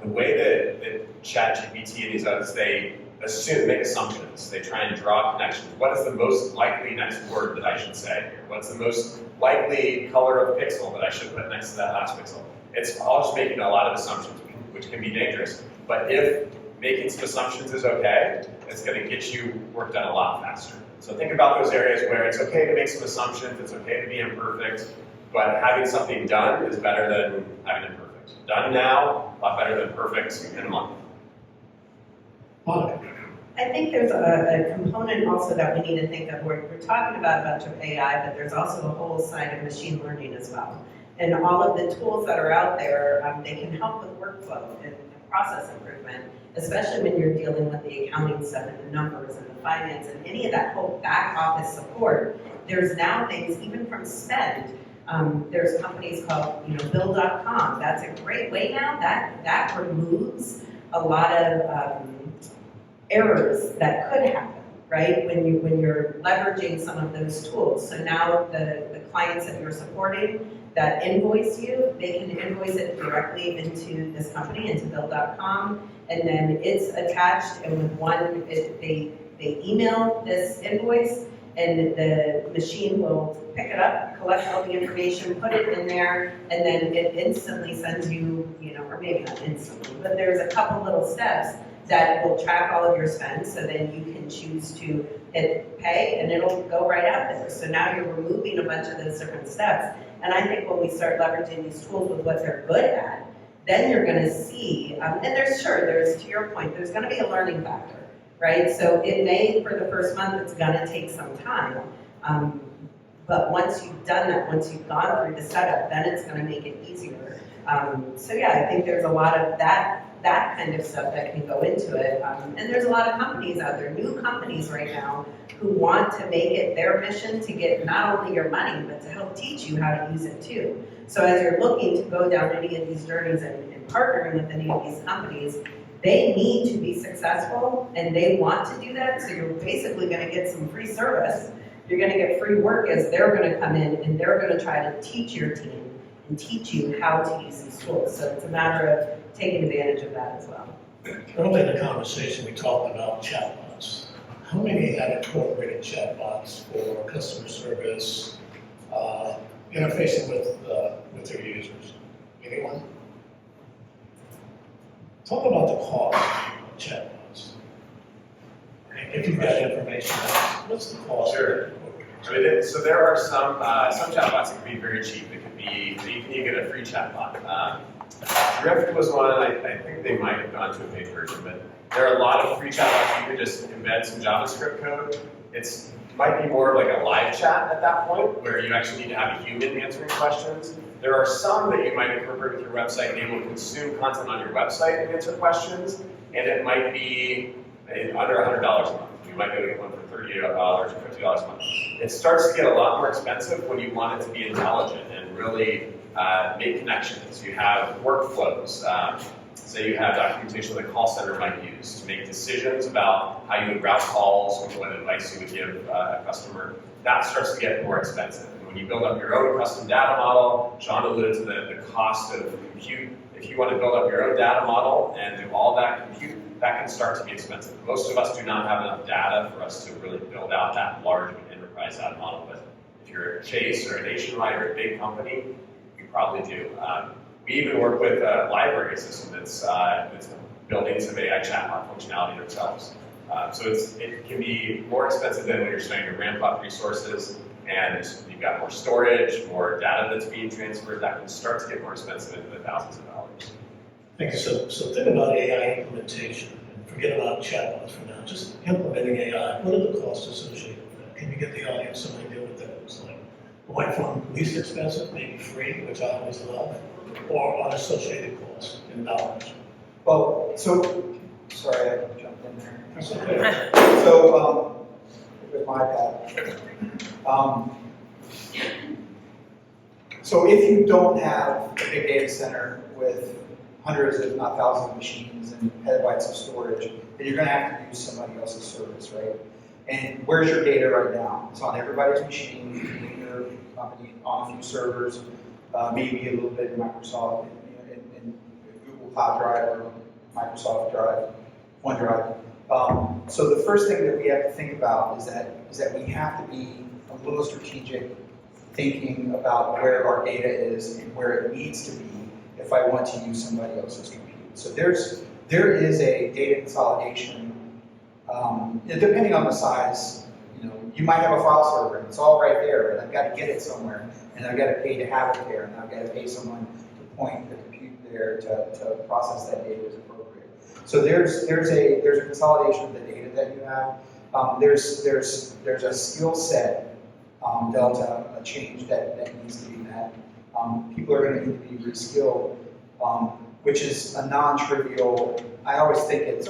E: the way that ChatGPT and these others, they make assumptions. They try and draw connections. What is the most likely next word that I should say here? What's the most likely color of pixel that I should put next to that last pixel? It's all just making a lot of assumptions, which can be dangerous. But if making some assumptions is okay, it's going to get you work done a lot faster. So think about those areas where it's okay to make some assumptions, it's okay to be imperfect, but having something done is better than having it perfect. Done now, a lot better than perfect in a month.
B: Monica.
D: I think there's a component also that we need to think of. We're talking about a bunch of AI, but there's also a whole side of machine learning as well. And all of the tools that are out there, they can help with workflow and process improvement, especially when you're dealing with the accounting stuff and the numbers and the finance and any of that whole back office support. There's now things, even from spend, there's companies called, Bill.com. That's a great way now. That removes a lot of errors that could happen, right? When you're leveraging some of those tools. So now the clients that you're supporting that invoice you, they can invoice it directly into this company, into Bill.com, and then it's attached, and with one, they email this invoice, and the machine will pick it up, collect all the information, put it in there, and then it instantly sends you, or maybe not instantly, but there's a couple little steps that will track all of your spend, so then you can choose to hit pay, and it'll go right out there. So now you're removing a bunch of those different steps. And I think when we start leveraging these tools with what they're good at, then you're going to see, and there's to your point, there's going to be a learning factor, right? So it may, for the first month, it's going to take some time. But once you've done that, once you've gone through the setup, then it's going to make it easier. So yeah, I think there's a lot of that kind of stuff that can go into it. And there's a lot of companies out there, new companies right now, who want to make it their mission to get not only your money, but to help teach you how to use it too. So as you're looking to go down any of these journeys and partnering with any of these companies, they need to be successful and they want to do that. So you're basically going to get some free service. You're going to get free work as they're going to come in and they're going to try to teach your team and teach you how to use these tools. So it's a matter of taking advantage of that as well.
B: Earlier in the conversation, we talked about chatbots. How many have incorporated chatbots for customer service, interfacing with their users? Anyone? Talk about the cost of chatbots. If you've got information, what's the cost?
E: Sure. So there are some chatbots that can be very cheap. It can be, you can get a free chatbot. Drift was one, I think they might have gone to a paid version, but there are a lot of free chatbots. You can just embed some JavaScript code. It might be more like a live chat at that point, where you actually need to have a human answering questions. There are some that you might incorporate with your website and able to consume content on your website and answer questions, and it might be under $100 a month. You might be able to get one for $30 or $50 a month. It starts to get a lot more expensive when you want it to be intelligent and really make connections. You have workflows. Say you have documentation that the call center might use to make decisions about how you would route calls or what advice you would give a customer. That starts to get more expensive. And when you build up your own custom data model, Sean alluded to the cost of compute. If you want to build up your own data model and do all that compute, that can start to be expensive. Most of us do not have enough data for us to really build out that large of an enterprise data model. But if you're a Chase or a Nationwide or a big company, you probably do. We even work with a library system that's building some AI chatbot functionality themselves. So it can be more expensive than when you're starting to ramp up resources and you've got more storage, more data that's being transferred. That can start to get more expensive into the thousands of dollars.
B: Thank you. So think about AI implementation. And forget about chatbots for now, just implementing AI, what are the costs associated with that? Can you get the audience some idea what that looks like? Went from least expensive, maybe free, which I always love, or unassociated costs in dollars.
C: Well, so, sorry, I jumped in there.
B: That's okay.
C: So, with my bad. So if you don't have a big data center with hundreds, if not thousands of machines and petabytes of storage, then you're gonna have to use somebody else's service, right? And where's your data right now? It's on everybody's machine, in your company, on a few servers, maybe a little bit in Microsoft, in Google Cloud Drive or Microsoft Drive, OneDrive. So the first thing that we have to think about is that we have to be a little strategic, thinking about where our data is and where it needs to be if I want to use somebody else's compute. So there is a data consolidation, depending on the size. You know, you might have a file server and it's all right there, but I've got to get it somewhere, and I've got to pay to have it there, and I've got to pay someone to point the compute there to process that data as appropriate. So there's a consolidation of the data that you have. There's a skill set delta, a change that needs to be met. People are going to need to be reskilled, which is a non-trivial. I always think it's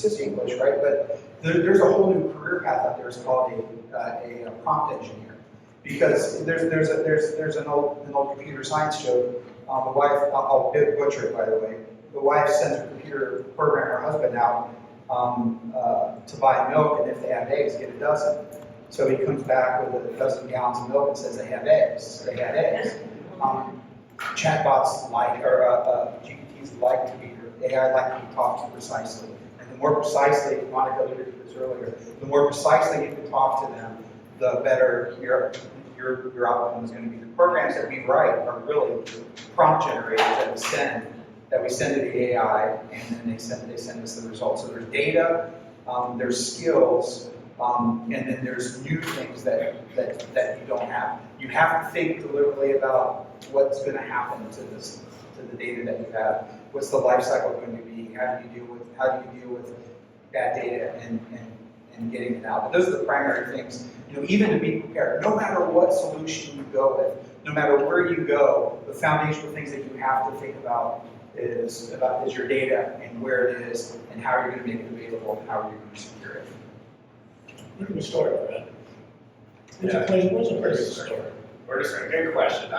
C: just English, right? But there's a whole new career path out there. It's called a prompt engineer, because there's an old computer science joke. The wife, I'll butcher it by the way. The wife sends her computer programmer husband out to buy milk, and if they have eggs, get a dozen. So he comes back with a dozen gallons of milk and says they have eggs. They had eggs. Chatbots like, or GPTs like to be, AI like to be talked to precisely. And the more precisely, Monica alluded to this earlier, the more precisely you can talk to them, the better your outcome is going to be. The programs that we write are really prompt generators that we send to the AI, and then they send us the results. So there's data, there's skills, and then there's new things that you don't have. You have to think deliberately about what's going to happen to the data that you have. What's the life cycle going to be? How do you deal with bad data and getting it out? But those are the primary things. You know, even to be prepared, no matter what solution you go with, no matter where you go, the foundational things that you have to think about is your data and where it is and how you're going to make it available and how you're going to secure it.
B: Where do we start, Brad? What's a place to start?
E: Where to start? Good question.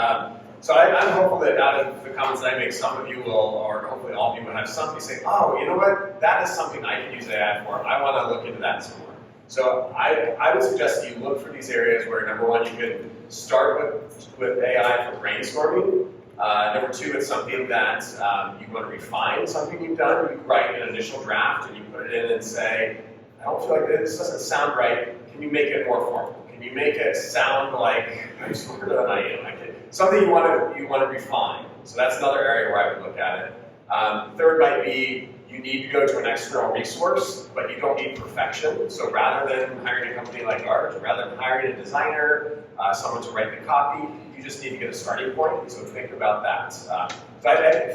E: So I'm hopeful that out of the comments that I make, some of you will, or hopefully all of you will have something say, oh, you know what, that is something I can use AI for. I want to look into that some more. So I would suggest that you look for these areas where, number one, you can start with AI for brainstorming. Number two, it's something that you want to refine something you've done. You write an initial draft and you put it in and say, I don't feel like this doesn't sound right. Can you make it more formal? Can you make it sound like I'm smarter than I am? Something you want to refine. So that's another area where I would look at it. Third might be you need to go to an external resource, but you don't need perfection. So rather than hiring a company like ours, rather than hiring a designer, someone to write the copy, you just need to get a starting point. So think about that.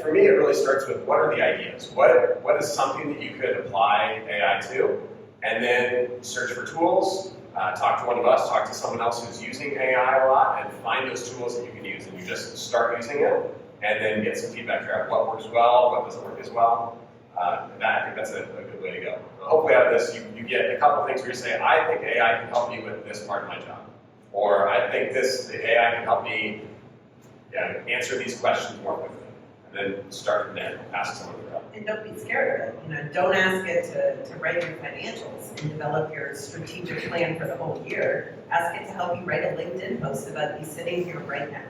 E: For me, it really starts with what are the ideas? What is something that you could apply AI to? And then search for tools, talk to one of us, talk to someone else who's using AI a lot, and find those tools that you can use. And you just start using it, and then get some feedback for what works well, what doesn't work as well. I think that's a good way to go. Hopefully out of this, you get a couple things where you say, I think AI can help me with this part of my job. Or I think the AI can help me answer these questions more quickly. And then start from there, ask someone for help.
D: And don't be scared of it. You know, don't ask it to write your financials and develop your strategic plan for the whole year. Ask it to help you write a LinkedIn post about you sitting here right now.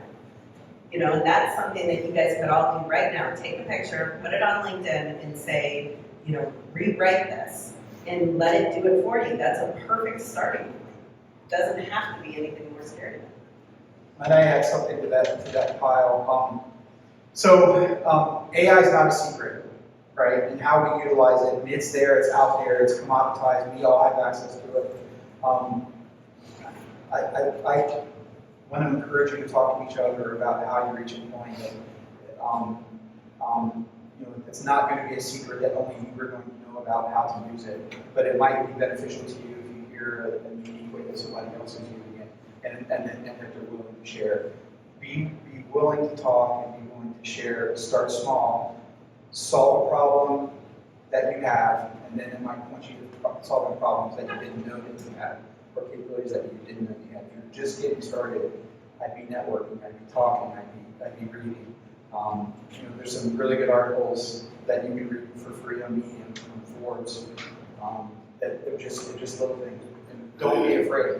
D: You know, and that's something that you guys could all do right now. Take a picture, put it on LinkedIn, and say, you know, rewrite this, and let it do it for you. That's a perfect starting point. Doesn't have to be anything more scary.
C: Might I add something to that pile? AI is not a secret, right? And how we utilize it, it's there, it's out there, it's commoditized, we all have access to it. I want to encourage you to talk to each other about how you reach a point it's not going to be a secret that only you are going to know about how to use it, but it might be beneficial to you if you hear a unique way that somebody else is using it, and that they're willing to share. Be willing to talk and be willing to share. Start small. Solve a problem that you have, and then it might point you to solving problems that you didn't know that you had, or capabilities that you didn't know you had. If you're just getting started, I'd be networking, I'd be talking, I'd be reading. There's some really good articles that you can read for free on Medium, from Forbes. They're just little things. And don't be afraid.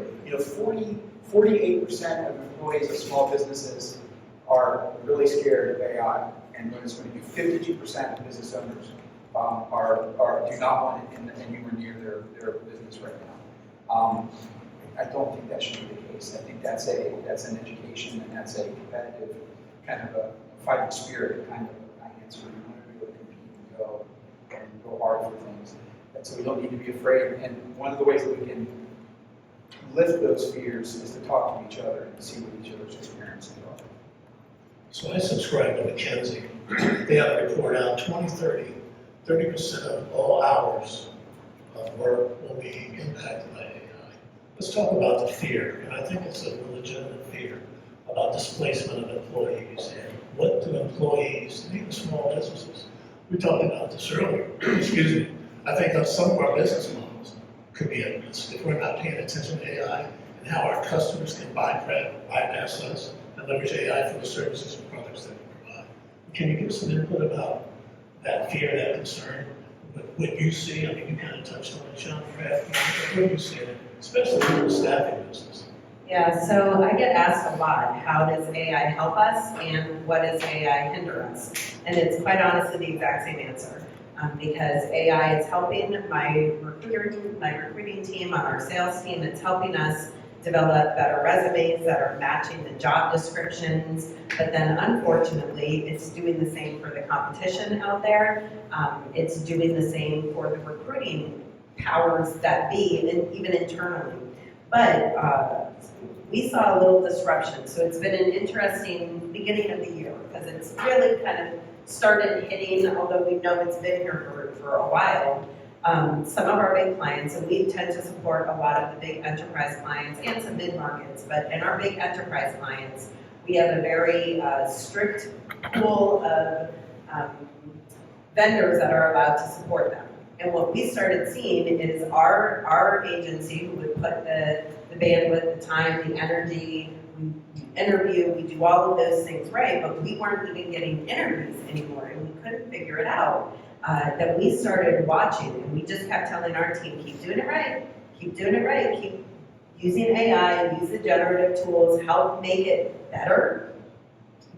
C: 48% of employees of small businesses are really scared of AI, and when it's going to be 52% of business owners do not want it anywhere near their business right now. I don't think that should be the case. I think that's an education, and that's a competitive kind of a fighting spirit kind of answer. We want to be able to compete and go hard for things. And so we don't need to be afraid. And one of the ways that we can lift those fears is to talk to each other and see what each other's experiences are.
B: So I subscribe to McKinsey. They have a report out, 2030, 30% of all hours of work will be impacted by AI. Let's talk about the fear, and I think it's a legitimate fear about displacement of employees and what do employees, and even small businesses, we talked about this earlier, excuse me, I think that some of our business models could be at risk if we're not paying attention to AI and how our customers can bypass us and leverage AI for the services and products that we provide. Can you give some input about that fear, that concern, what you see? I mean, you kind of touched on it, Sean, where do you see it, especially in the staffing business?
D: Yeah, so I get asked a lot, how does AI help us and what does AI hinder us? And it's quite honestly the exact same answer. Because AI is helping my recruiting team, on our sales team, it's helping us develop better resumes that are matching the job descriptions, but then unfortunately, it's doing the same for the competition out there. It's doing the same for the recruiting powers that be, and even internally. But we saw a little disruption, so it's been an interesting beginning of the year, because it's really kind of started hitting, although we know it's been here for a while, some of our big clients, and we tend to support a lot of the big enterprise clients and some mid-markets, but in our big enterprise clients, we have a very strict pool of vendors that are allowed to support them. And what we started seeing is our agency, who would put the bandwidth, the time, the energy, we interview, we do all of those things right, but we weren't even getting interviews anymore, and we couldn't figure it out. That we started watching, and we just kept telling our team, keep doing it right, keep doing it right, keep using AI, use the generative tools, help make it better,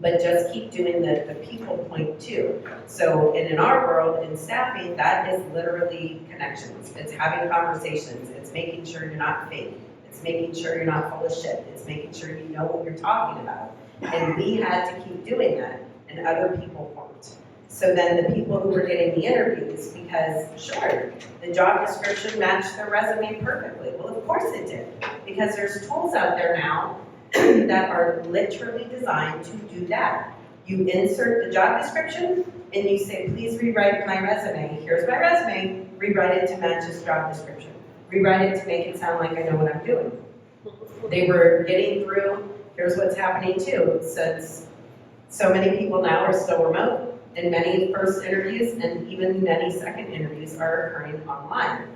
D: but just keep doing the people point too. So, and in our world, in staffing, that is literally connections. It's having conversations. It's making sure you're not fake. It's making sure you're not full of shit. It's making sure you know what you're talking about. And we had to keep doing that, and other people weren't. So then the people who were getting the interviews, because sure, the job description matched their resume perfectly. Well, of course it did, because there's tools out there now that are literally designed to do that. You insert the job description and you say, please rewrite my resume. Here's my resume, rewrite it to match this job description. Rewrite it to make it sound like I know what I'm doing. They were getting through, here's what's happening too, since so many people now are still remote, and many first interviews and even many second interviews are occurring online.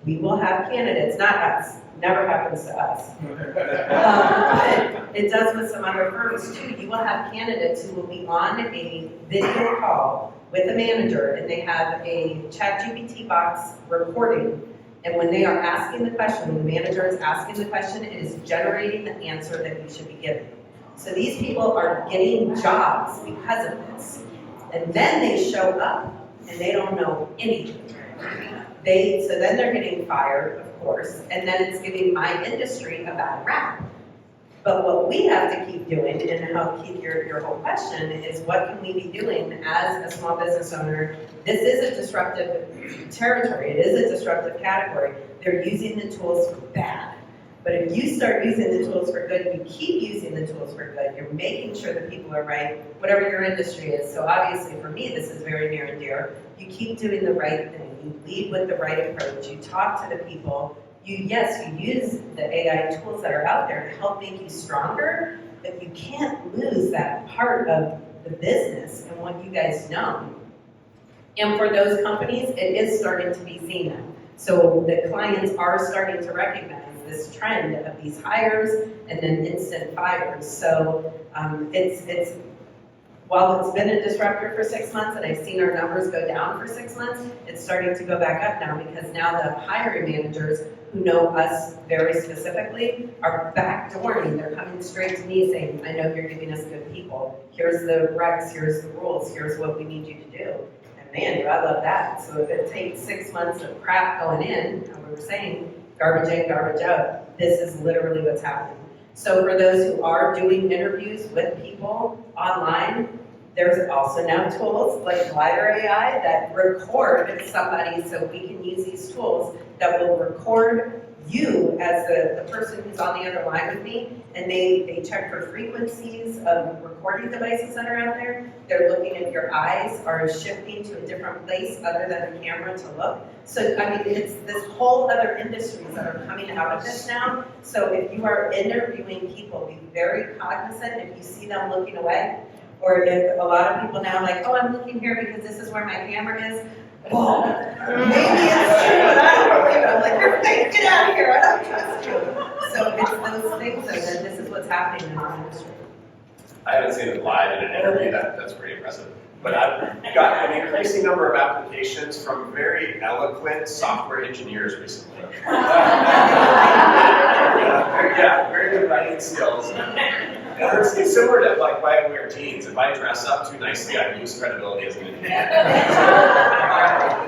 D: We will have candidates, not us, never happens to us. But it does with some other firms too. You will have candidates who will be on a video call with a manager, and they have a ChatGPT box recording. And when they are asking the question, when the manager is asking the question, it is generating the answer that you should be giving. So these people are getting jobs because of this. And then they show up and they don't know anything. So then they're getting fired, of course, and then it's giving my industry a bad rap. But what we have to keep doing, and help keep your whole question, is what can we be doing as a small business owner? This is a disruptive territory. It is a disruptive category. They're using the tools for bad. But if you start using the tools for good, you keep using the tools for good, you're making sure that people are right, whatever your industry is. So obviously for me, this is very near and dear. You keep doing the right thing, you lead with the right approach, you talk to the people, you use the AI tools that are out there to help make you stronger, but you can't lose that part of the business and what you guys know. And for those companies, it is starting to be seen now. So the clients are starting to recognize this trend of these hires and then instant fires. So it's while it's been a disruptor for 6 months and I've seen our numbers go down for 6 months, it's starting to go back up now because now the hiring managers who know us very specifically are backdooring. They're coming straight to me saying, I know you're giving us good people. Here's the recs, here's the rules, here's what we need you to do. And man, do I love that. So if it takes 6 months of crap going in, how we were saying, garbage in, garbage out, this is literally what's happening. So for those who are doing interviews with people online, there's also now tools like Glider AI that record somebody, so we can use these tools that will record you as the person who's on the other line with me, and they check for frequencies of recording devices that are out there. They're looking at your eyes are shifting to a different place other than the camera to look. So, I mean, it's this whole other industries that are coming out of this now. So if you are interviewing people, be very cognizant if you see them looking away, or if a lot of people now like, oh, I'm looking here because this is where my camera is. Well, maybe it's true, but I don't believe it. I'm like, you're fake, get out of here, I don't trust you. So it's those things, and then this is what's happening in our industry.
E: I haven't seen it live in an interview, that's pretty impressive. But I've got an increasing number of applications from very eloquent software engineers recently. Very good writing skills. And it's similar to like why I wear jeans. If I dress up too nicely, I lose credibility as an engineer. I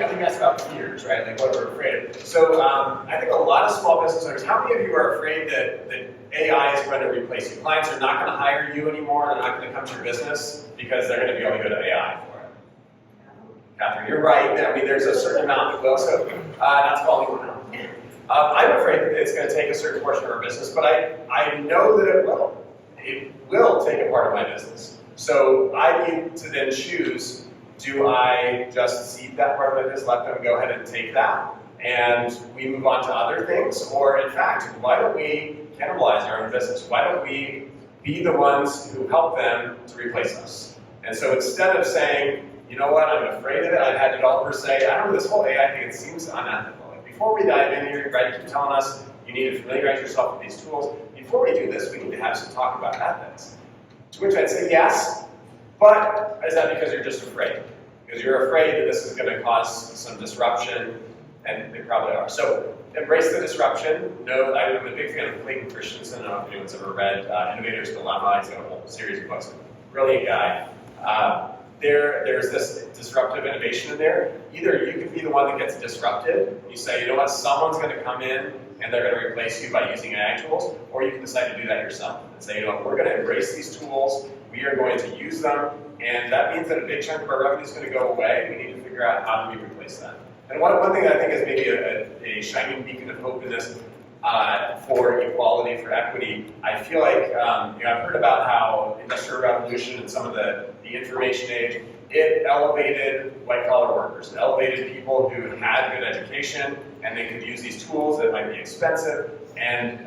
E: think that's about fears, right? Like what we're afraid of. So I think a lot of small business owners, how many of you are afraid that AI is going to replace you? Clients are not going to hire you anymore. They're not going to come to your business because they're going to be able to go to AI for it. Catherine, you're right. I mean, there's a certain amount that will. So not to call anyone out. I'm afraid that it's going to take a certain portion of our business, but I know that it will. It will take a part of my business. So I need to then choose, do I just cede that part of my business, let them go ahead and take that, and we move on to other things? Or in fact, why don't we cannibalize our own business? Why don't we be the ones who help them to replace us? And so instead of saying, you know what, I'm afraid of it, I've had developers say, I don't know, this whole AI thing, it seems unethical. Before we dive in here, right, you keep telling us you need to familiarize yourself with these tools. Before we do this, we need to have some talk about ethics. To which I'd say yes, but is that because you're just afraid? Because you're afraid that this is going to cause some disruption, and they probably are. So embrace the disruption. No, I'm a big fan of Clayton Christensen. I don't know if anyone's ever read Innovator's Dilemma. He's got a whole series of books. Brilliant guy. There's this disruptive innovation in there. Either you can be the one that gets disrupted, you say, you know what, someone's going to come in and they're going to replace you by using AI tools, or you can decide to do that yourself and say, you know what, we're going to embrace these tools, we are going to use them, and that means that a big chunk of our revenue is going to go away. We need to figure out how do we replace that. And one thing that I think is maybe a shining beacon of hope in this for equality, for equity, I feel like I've heard about how Industrial Revolution and some of the information age, it elevated white-collar workers. It elevated people who had good education and they could use these tools that might be expensive, and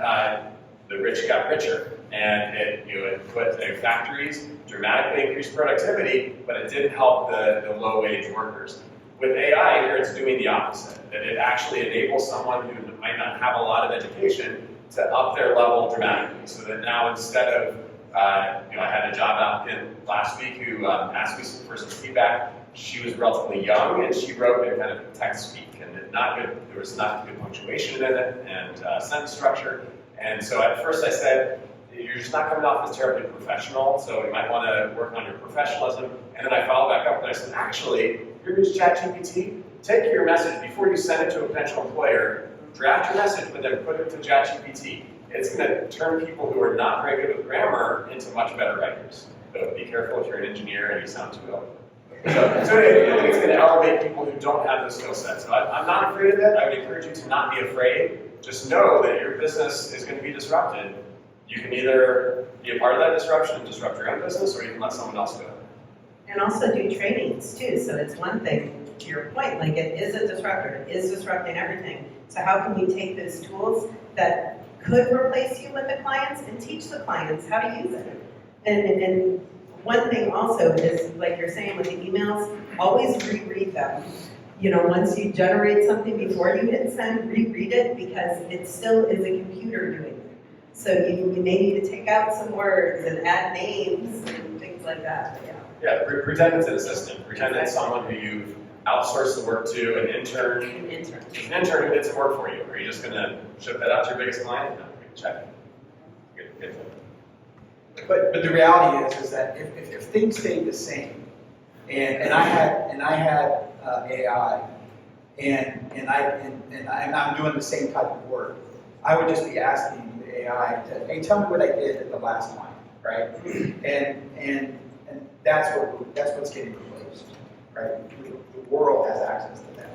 E: the rich got richer. And it put factories dramatically increased productivity, but it didn't help the low-wage workers. With AI, here it's doing the opposite, that it actually enables someone who might not have a lot of education to up their level dramatically. So that now instead of, I had a job applicant last week who asked me for some feedback. She was relatively young and she wrote in kind of text speak, and there was not good punctuation in it and sentence structure. And so at first I said, you're just not coming off as terribly professional, so you might want to work on your professionalism. And then I followed back up and I said, actually, you're going to use ChatGPT, take your message before you send it to a potential employer, draft your message, but then put it to ChatGPT. It's going to turn people who are not very good with grammar into much better writers. So be careful if you're an engineer and you sound too eloquent. So I think it's going to elevate people who don't have those skill sets. So I'm not afraid of that. I would encourage you to not be afraid. Just know that your business is going to be disrupted. You can either be a part of that disruption and disrupt your own business, or you can let someone else do it.
D: And also do trainings too, so it's one thing, to your point, like it is a disruptor, it is disrupting everything. So how can we take those tools that could replace you with the clients and teach the clients how to use it? And one thing also is, like you're saying with the emails, always reread them. You know, once you generate something before you hit send, reread it because it still is a computer doing it. So you may need to take out some words and add names and things like that, yeah.
E: Yeah, pretend it's an assistant. Pretend it's someone who you've outsourced the work to, an intern.
D: An intern.
E: An intern who did some work for you. Are you just going to ship that out to your biggest client? No, check. Good.
C: But the reality is that if things stayed the same, and I had AI, and I'm doing the same type of work, I would just be asking the AI to, hey, tell me what I did at the last time, right? And that's what's getting replaced, right? The world has access to that.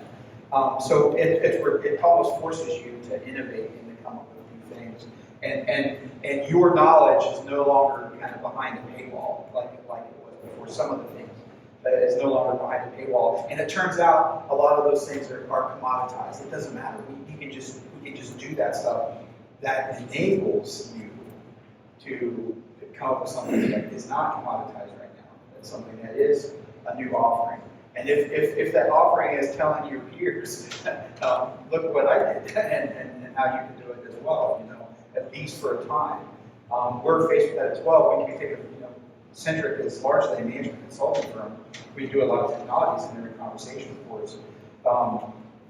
C: So it almost forces you to innovate and to come up with new things. And your knowledge is no longer kind of behind a paywall like it was before. Some of the things that is no longer behind a paywall. And it turns out a lot of those things are commoditized. It doesnn't matter. We can just do that stuff. That enables you to come up with something that is not commoditized right now. That's something that is a new offering. And if that offering is telling your peers, look what I did, and how you can do it as well, you know, at least for a time. We're faced with that as well. When you think of, you know, Centric is largely a management consulting firm. We do a lot of technologies in every conversation, of course.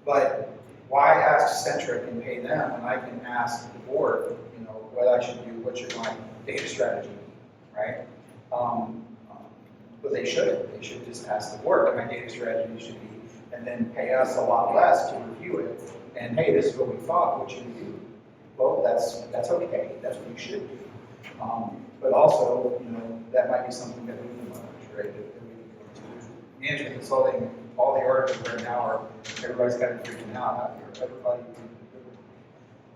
C: But why ask Centric and pay them when I can ask the board, you know, what I should do, what should my data strategy, right? But they shouldn't. They should just ask the board what my data strategy should be, and then pay us a lot less to review it. And hey, this is what we thought. What should we do? Well, that's okay. That's what you should do. But also, you know, that might be something that we can leverage, right? That we can go to. Management consulting, all the articles right now are, everybody's kind of freaking out out here. Everybody,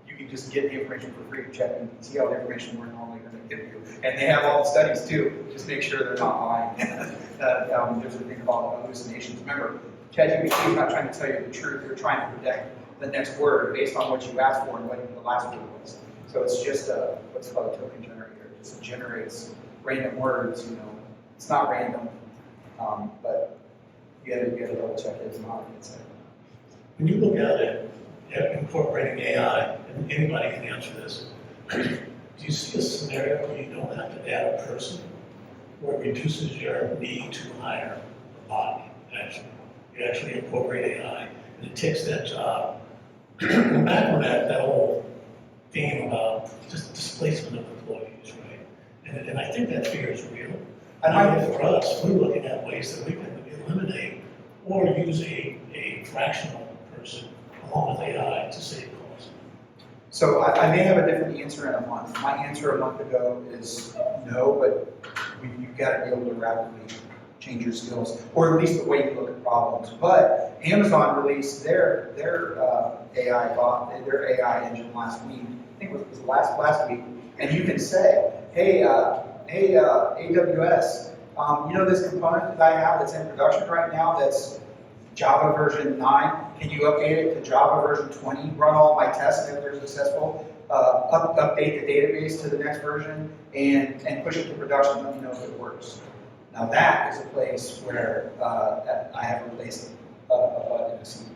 C: you can just get the information for free, check and see all the information we're normally going to give you. And they have all the studies too. Just make sure they're not lying. There's a thing called hallucinations. Remember, ChatGPT is not trying to tell you the truth. They're trying to predict the next word based on what you asked for and what the last word was. So it's just what's called a token generator. It just generates random words. You know, it's not random, but you got to double check it. It's not.
B: When you look at it, incorporating AI, and anybody can answer this, do you see a scenario where you don't have to add a person, where it reduces your need to hire a bot, actually? You actually incorporate AI, and it takes that job. And back on that whole theme about just displacement of employees, right? And I think that fear is real. And for us, we're looking at ways that we can eliminate or use a fractional person along with AI to save costs.
C: So I may have a different answer in a month. My answer a month ago is no, but you've got to be able to rapidly change your skills, or at least the way you look at problems. But Amazon released their AI bot, their AI engine last week. I think it was last week, and you can say, hey AWS, you know this component that I have that's in production right now that's Java version 9, can you update it to Java version 20, run all my tests, and if they're successful, update the database to the next version, and push it to production, let me know if it works. Now that is a place where I have replaced a bug in a seat,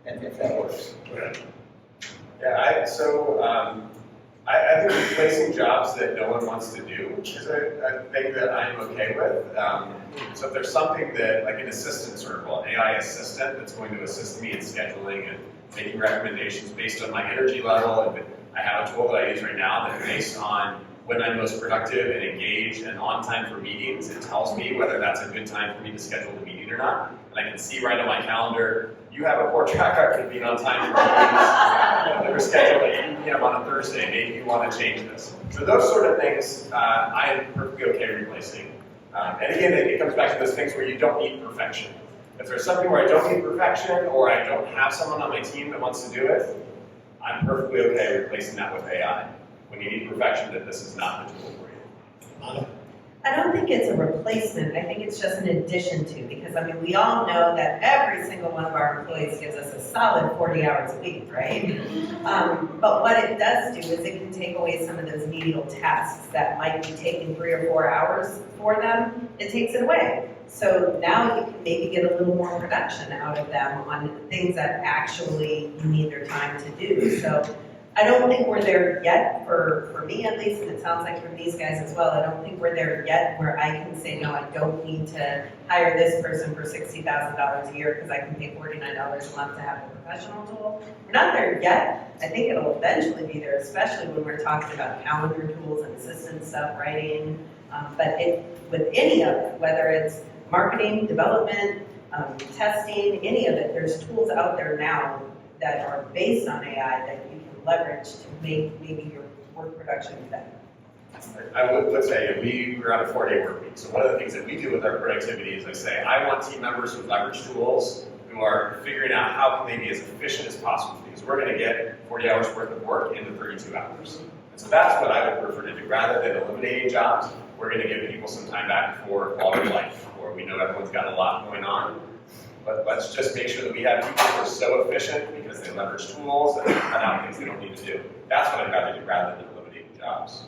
C: and if that works.
B: Right.
E: Yeah, I think replacing jobs that no one wants to do is a thing that I'm okay with. So if there's something that, like an assistant sort of role, an AI assistant that's going to assist me in scheduling and making recommendations based on my energy level, and I have a tool that I use right now that based on when I'm most productive and engaged and on time for meetings, it tells me whether that's a good time for me to schedule the meeting or not. And I can see right on my calendar, you have a poor track record of being on time for meetings. They were scheduled at 8 p.m. on a Thursday. Maybe you want to change this. So those sort of things, I'm perfectly okay replacing. And again, it comes back to those things where you don't need perfection. If there's something where I don't need perfection, or I don't have someone on my team that wants to do it, I'm perfectly okay replacing that with AI. When you need perfection, that this is not the tool for you.
D: I don't think it's a replacement, I think it's just an addition to, because I mean, we all know that every single one of our employees gives us a solid 40 hours a week, right? But what it does do is it can take away some of those menial tasks that might be taking 3 or 4 hours for them, it takes it away. So now you can maybe get a little more production out of them on things that actually you need their time to do. So I don't think we're there yet, for me at least, and it sounds like for these guys as well, I don't think we're there yet where I can say, no, I don't need to hire this person for $60,000 a year because I can pay $49 a month to have a professional tool. We're not there yet. I think it'll eventually be there, especially when we're talking about calendar tools and assistant stuff, writing. But with any of it, whether it's marketing, development, testing, any of it, there's tools out there now that are based on AI that you can leverage to make maybe your work production better.
E: I would say we're on a 4-day work week. So one of the things that we do with our productivity is I say, I want team members who leverage tools, who are figuring out how can they be as efficient as possible. Because we're going to get 40 hours worth of work into 32 hours. And so that's what I would prefer to do. Rather than eliminating jobs, we're going to give people some time back for quality of life, or we know everyone's got a lot going on. But let's just make sure that we have people who are so efficient because they leverage tools and they cut out things they don't need to do. That's what I'd rather do rather than eliminating jobs.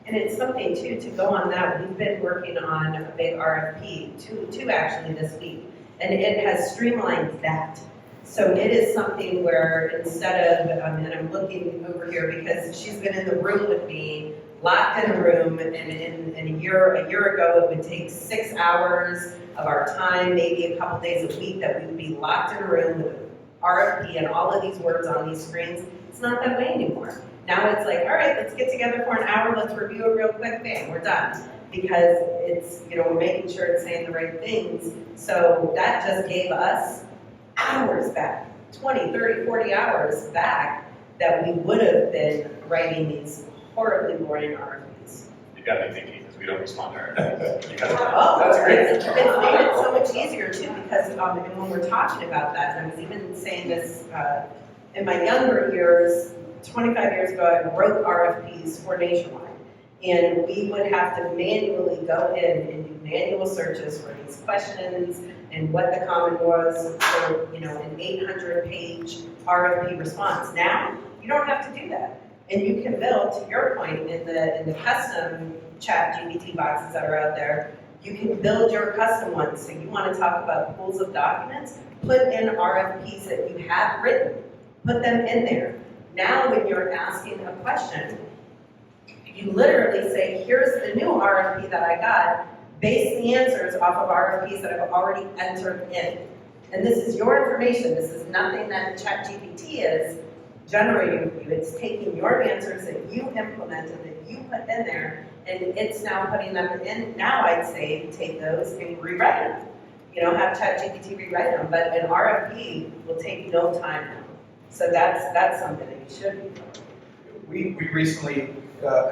D: And it's something too, to go on that, we've been working on a big RFP, two actually this week, and it has streamlined that. So it is something where instead of, and I'm looking over here because she's been in the room with me, locked in a room, and in a year ago, it would take 6 hours of our time, maybe a couple days a week, that we would be locked in a room with an RFP and all of these words on these screens. It's not that way anymore. Now it's like, all right, let's get together for an hour, let's review it real quick, bam, we're done. Because it's, we're making sure it's saying the right things. So that just gave us hours back, 20, 30, 40 hours back that we would have been writing these horribly boring RFPs.
E: You've got to be thinking because we don't respond to RFPs.
D: Oh,
E: That's great.
D: it's made it so much easier too, because and when we're talking about that, and I was even saying this in my younger years, 25 years ago, I wrote RFPs for Nationwide. And we would have to manually go in and do manual searches for these questions and what the comment was for, an 800-page RFP response. Now, you don't have to do that. And you can build, to your point, in the custom chat GPT boxes that are out there, you can build your custom ones. So you want to talk about pools of documents, put in RFPs that you have written, put them in there. Now when you're asking a question, you literally say, here's the new RFP that I got, base the answers off of RFPs that I've already entered in. And this is your information. This is nothing that ChatGPT is generating for you. It's taking your answers that you implemented, that you put in there, and it's now putting them in. Now I'd say take those and rewrite them. Have ChatGPT rewrite them, but an RFP will take no time now. So that's something that you should be doing.
C: We recently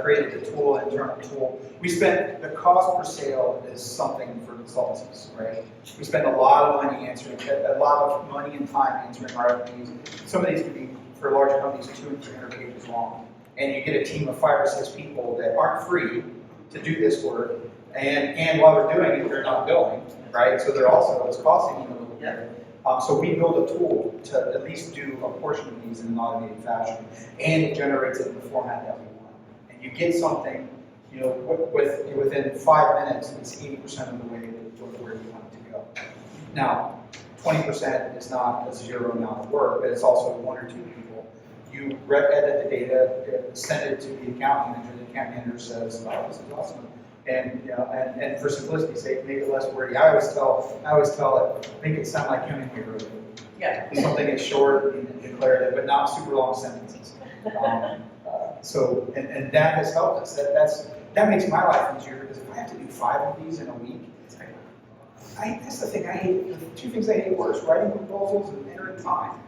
C: created a tool, an internal tool. The cost per sale is something for consultancies, right? We spend a lot of money and time answering RFPs. Some of these can be, for larger companies, 200 and 300 pages long. And you get a team of 5 or 6 people that aren't free to do this work. And while they're doing it, they're not billing, right? So it's costing you a little bit. So we build a tool to at least do a portion of these in an automated fashion, and it generates it in the format that we want. And you get something, within 5 minutes, it's 80% of the way to where you want it to go. Now, 20% is not a zero amount of work, but it's also 1 or 2 people. You edit the data, send it to the account manager. The account manager says, "Oh, this is awesome." And for simplicity's sake, make it less wordy. I always tell it, make it sound like human heroes.
D: Yeah.
C: Something that's short and declarative, but not super long sentences. And that has helped us. That makes my life easier, because if I have to do 5 of these in a week, that's the thing I hate. The 2 things I hate worse: writing proposals and entering time.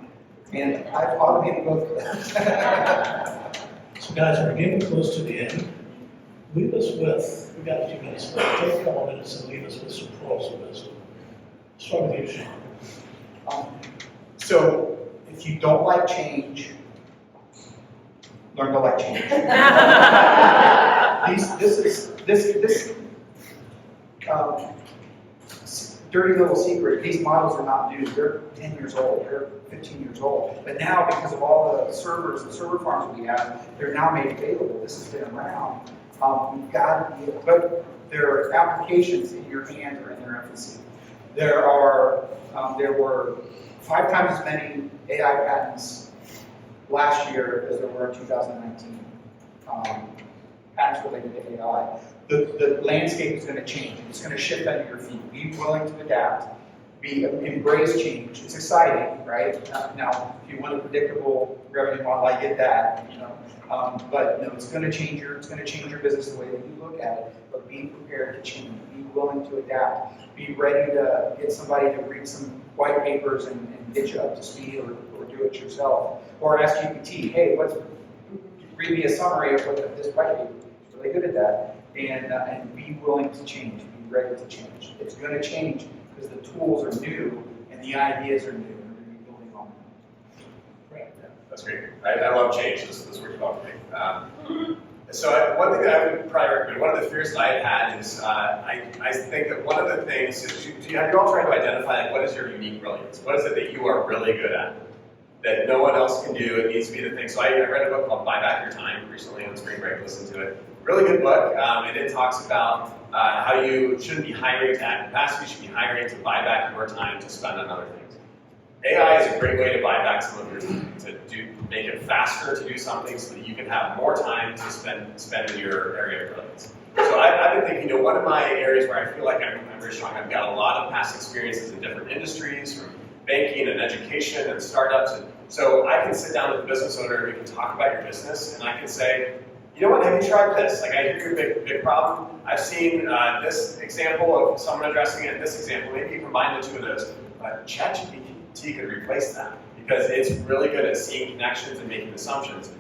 C: And I've automated both of them.
B: So guys, we're getting close to the end. leave us with, we got a few minutes left, take a couple minutes and leave us with some pearls of wisdom. Start with you, Sean.
C: So if you don't like change, learn to like change. This dirty little secret, these models are not new. They're 10 years old, they're 15 years old. But now, because of all the servers, the server farms we have, they're now made available. This has been around. We've got, but there are applications in your hand or in their infancy. There were 5 times as many AI patents last year as there were in 2019. Patents related to AI. The landscape is going to change. It's going to shift under your feet. Be willing to adapt. Embrace change. It's exciting, right? Now, if you want a predictable revenue model, I get that. But no, it's going to change your business the way that you look at it. But be prepared to change. Be willing to adapt. Be ready to get somebody to read some white papers and get you up to speed, or do it yourself. Or ask GPT, hey, read me a summary of what this white paper. It's really good at that. And be willing to change, be ready to change. It's going to change because the tools are new and the ideas are new, and we're going to be building on them.
E: Right, yeah, that's great. I love change, this works about me. So one thing that I would probably recommend, one of the fears that I've had is, I think that one of the things is, have you all tried to identify, like, what is your unique brilliance? What is it that you are really good at that no one else can do? It needs to be the thing. So I read a book called Buy Back Your Time recently on spring break, listened to it. Really good book, and it talks about how you shouldn't be hiring to add capacity, you should be hiring to buy back your time to spend on other things. AI is a great way to buy back some of your time, make it faster to do something so that you can have more time to spend in your area of brilliance. So I've been thinking, one of my areas where I feel like I'm very strong, I've got a lot of past experiences in different industries, from banking and education and startups. And so I can sit down with a business owner and we can talk about your business, and I can say, you know what, have you tried this? Like, I hear your big problem. I've seen this example of someone addressing it, and this example. Maybe you combine the two of those. ChatGPT could replace that because it's really good at seeing connections and making assumptions.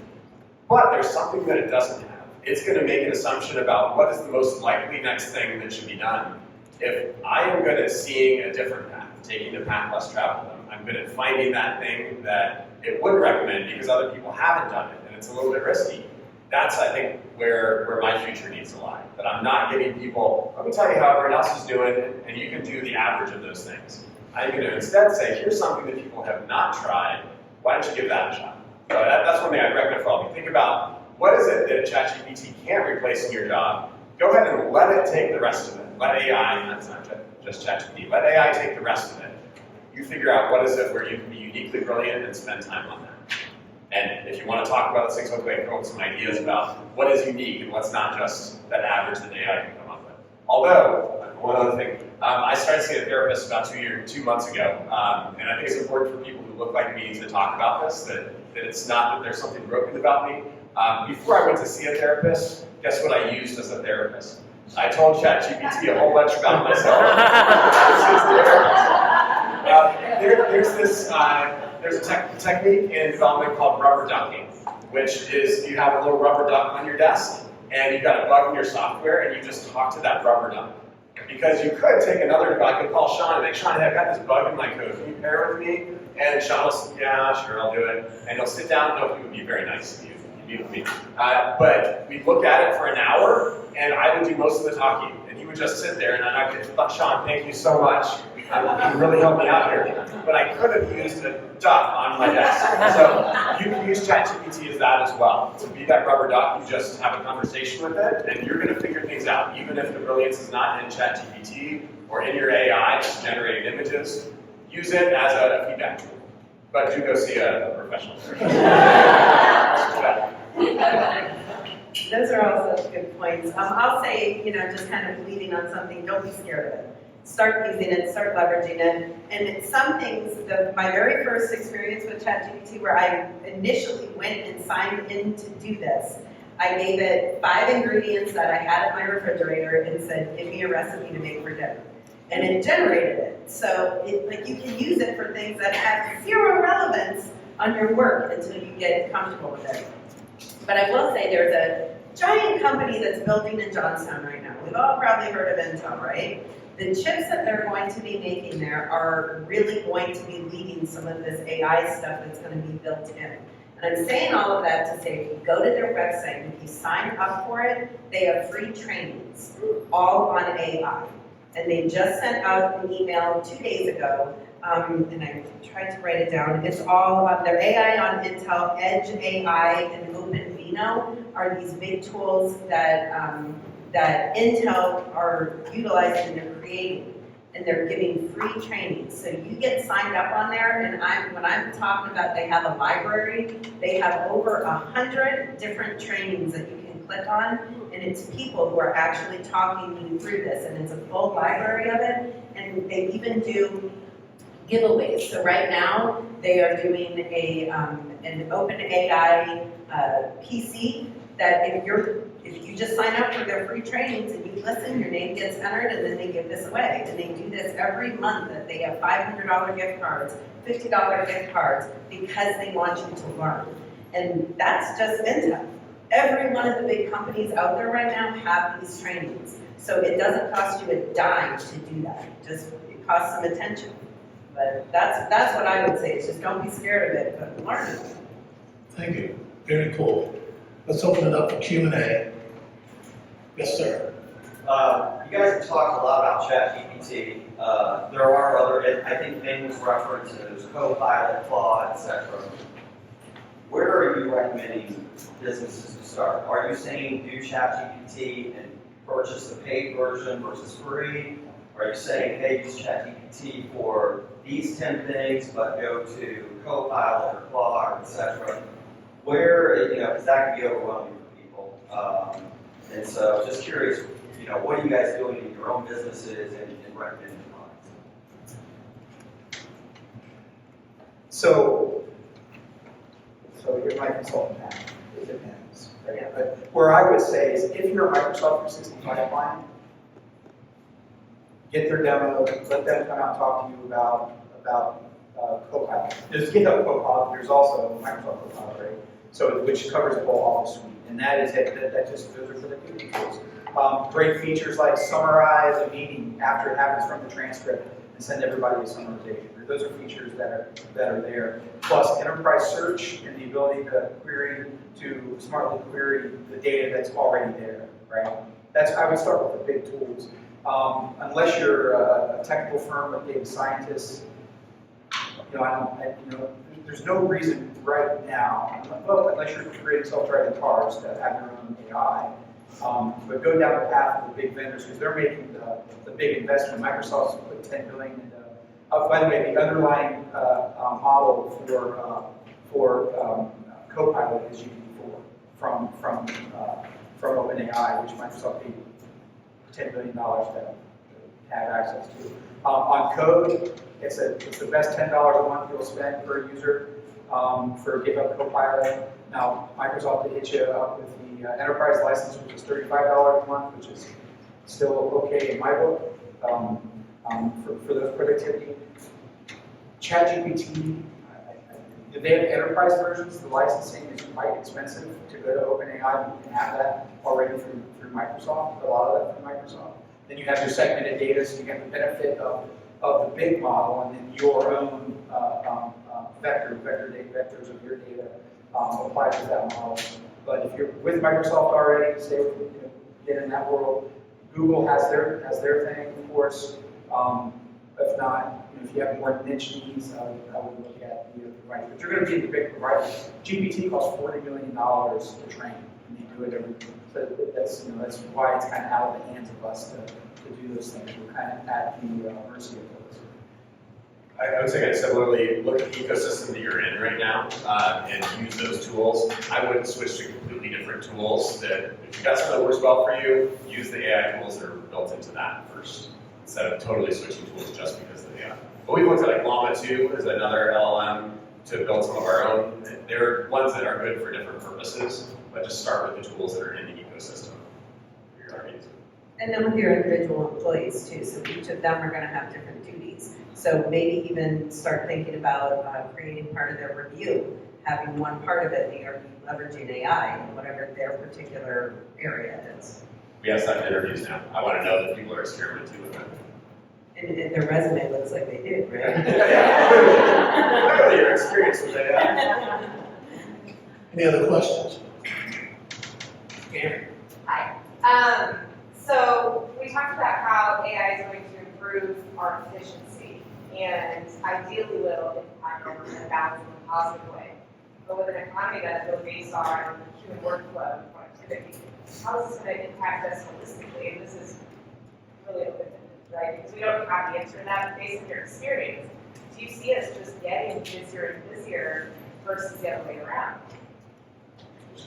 E: But there's something that it doesn't have. It's going to make an assumption about what is the most likely next thing that should be done. If I am good at seeing a different path, taking the path less traveled, I'm good at finding that thing that it would recommend because other people haven't done it, and it's a little bit risky. That's, I think, where my future needs to lie. That I'm not giving people, let me tell you how everyone else is doing it, and you can do the average of those things. I'm going to instead say, here's something that people have not tried. Why don't you give that a shot? So that's one thing I'd recommend for all of you. Think about, what is it that ChatGPT can't replace in your job? Go ahead and let it take the rest of it. Let AI, that's not just ChatGPT, let AI take the rest of it. You figure out what is it where you can be uniquely brilliant and spend time on that. And if you want to talk about those things, hopefully I can come up with some ideas about what is unique and what's not just that average that AI can come up with. Although, one other thing, I started seeing a therapist about 2 months ago, and I think it's important for people who look like me to talk about this, that it's not that there's something broken about me. Before I went to see a therapist, guess what I used as a therapist? I told ChatGPT a whole bunch about myself. There's a technique in development called rubber ducking, which is you have a little rubber duck on your desk, and you've got a bug in your software, and you just talk to that rubber duck. Because you could take another, I could call Sean and say, Sean, I've got this bug in my code. Can you pair with me? And Sean will say, yeah, sure, I'll do it. And he'll sit down. No, he would be very nice to you. He'd be with me. But we'd look at it for an hour, and I would do most of the talking. And he would just sit there, and I'd get, Sean, thank you so much. You really helped me out here. But I could have used a duck on my desk. So you can use ChatGPT as that as well. To be that rubber duck, you just have a conversation with it, and you're going to figure things out. Even if the brilliance is not in ChatGPT or in your AI that's generating images, use it as a feedback tool. But do go see a professional.
D: Those are all such good points. I'll say, just kind of leading on something, don't be scared of it. Start using it, start leveraging it. And some things, my very first experience with ChatGPT, where I initially went and signed in to do this, I gave it 5 ingredients that I had in my refrigerator and said, give me a recipe to make for dinner. And it generated it. So you can use it for things that have zero relevance on your work until you get comfortable with it. But I will say there's a giant company that's building in Johnstown right now. We've all probably heard of Intel, right? The chips that they're going to be making there are really going to be leading some of this AI stuff that's going to be built in. And I'm saying all of that to say, if you go to their website and if you sign up for it, they have free trainings, all on AI. And they just sent out an email 2 days ago, and I tried to write it down. It's all about their AI on Intel, Edge AI, and OpenVINO are these big tools that that Intel are utilizing and they're creating, and they're giving free training. So you get signed up on there, and when I'm talking about they have a library, they have over 100 different trainings that you can click on, and it's people who are actually talking you through this, and it's a full library of it, and they even do giveaways. So right now, they are doing an open AI PC that if you just sign up for their free trainings and you listen, your name gets entered, and then they give this away. And they do this every month, that they have $500 gift cards, $50 gift cards, because they want you to learn. And that's just Intel. Every one of the big companies out there right now have these trainings. So it doesn't cost you a dime to do that. It costs some attention. But that's what I would say, is just don't be scared of it, but learn it.
B: Thank you. Very cool. Let's open it up for Q&A. Yes, sir.
F: You guys have talked a lot about ChatGPT. There are other, I think, famous references, Copilot, Claude, etc. Where are you recommending businesses to start? Are you saying do ChatGPT and purchase the paid version versus free? Are you saying, hey, use ChatGPT for these 10 things, but go to Copilot or Claude, etc.? Where, because that can be overwhelming for people. And so just curious, what are you guys doing in your own businesses and recommending products?
C: So here's my consultant hat. It depends. Right? But where I would say is, if you're a Microsoft 365 client, get their demo, let them come out and talk to you about Copilot. There's GitHub Copilot. There's also Microsoft Copilot, right? So which covers the whole Office suite, and that is that just those are productivity tools. Great features like summarize a meeting after it happens from the transcript and send everybody a summarization. Those are features that are there. Plus enterprise search and the ability to smartly query the data that's already there, right? I would start with the big tools. Unless you're a technical firm with data scientists, there's no reason right now, unless you're creating self-driving cars, to have your own AI. But go down the path of the big vendors, because they're making the big investment. Microsoft's put $10 billion into. By the way, the underlying model for Copilot is GPT-4 from OpenAI, which Microsoft paid $10 billion to have access to. On code, it's the best $10 a month you'll spend per user for GitHub Copilot. Now, Microsoft will hit you up with the enterprise license, which is $35 a month, which is still okay in my book for those productivity. ChatGPT, do they have enterprise versions? The licensing is quite expensive to go to OpenAI. You can have that already through Microsoft, a lot of that through Microsoft. Then you have your segmented data, so you get the benefit of the big model, and then your own vectors of your data apply to that model. But if you're with Microsoft already, stay with, get in that world. Google has their thing, of course. If not, if you have more niche needs, I would look at the provider. But you're going to be the big provider. GPT costs $40 million to train, and you do it every. So that's why it's kind of out of the hands of us to do those things. We're kind of at the mercy of those.
E: I would say kind of similarly, look at the ecosystem that you're in right now and use those tools. I wouldn't switch to completely different tools. That if you've got something that works well for you, use the AI tools that are built into that first, instead of totally switching tools just because of the AI. But we've looked at like Llama 2 as another LLM to build some of our own. They're ones that are good for different purposes, but just start with the tools that are in the ecosystem for your RVs.
D: And then with your individual employees too, so each of them are going to have different duties. So maybe even start thinking about creating part of their review, having one part of it be leveraging AI in whatever their particular area is.
E: We have some interviews now. I want to know that people are experimenting with it.
D: And their resume looks like they did, right?
E: Clearly, your experience with AI.
B: Any other questions? Gary?
G: Hi. So we talked about how AI is going to improve our efficiency and ideally will impact our balance in a positive way. But with an economy that's really based on human workflow and productivity, how is this going to impact us holistically? And this is really open-ended, right? Because we don't have the answer to that. Based on your experience, do you see us just getting busier and busier versus the other way around?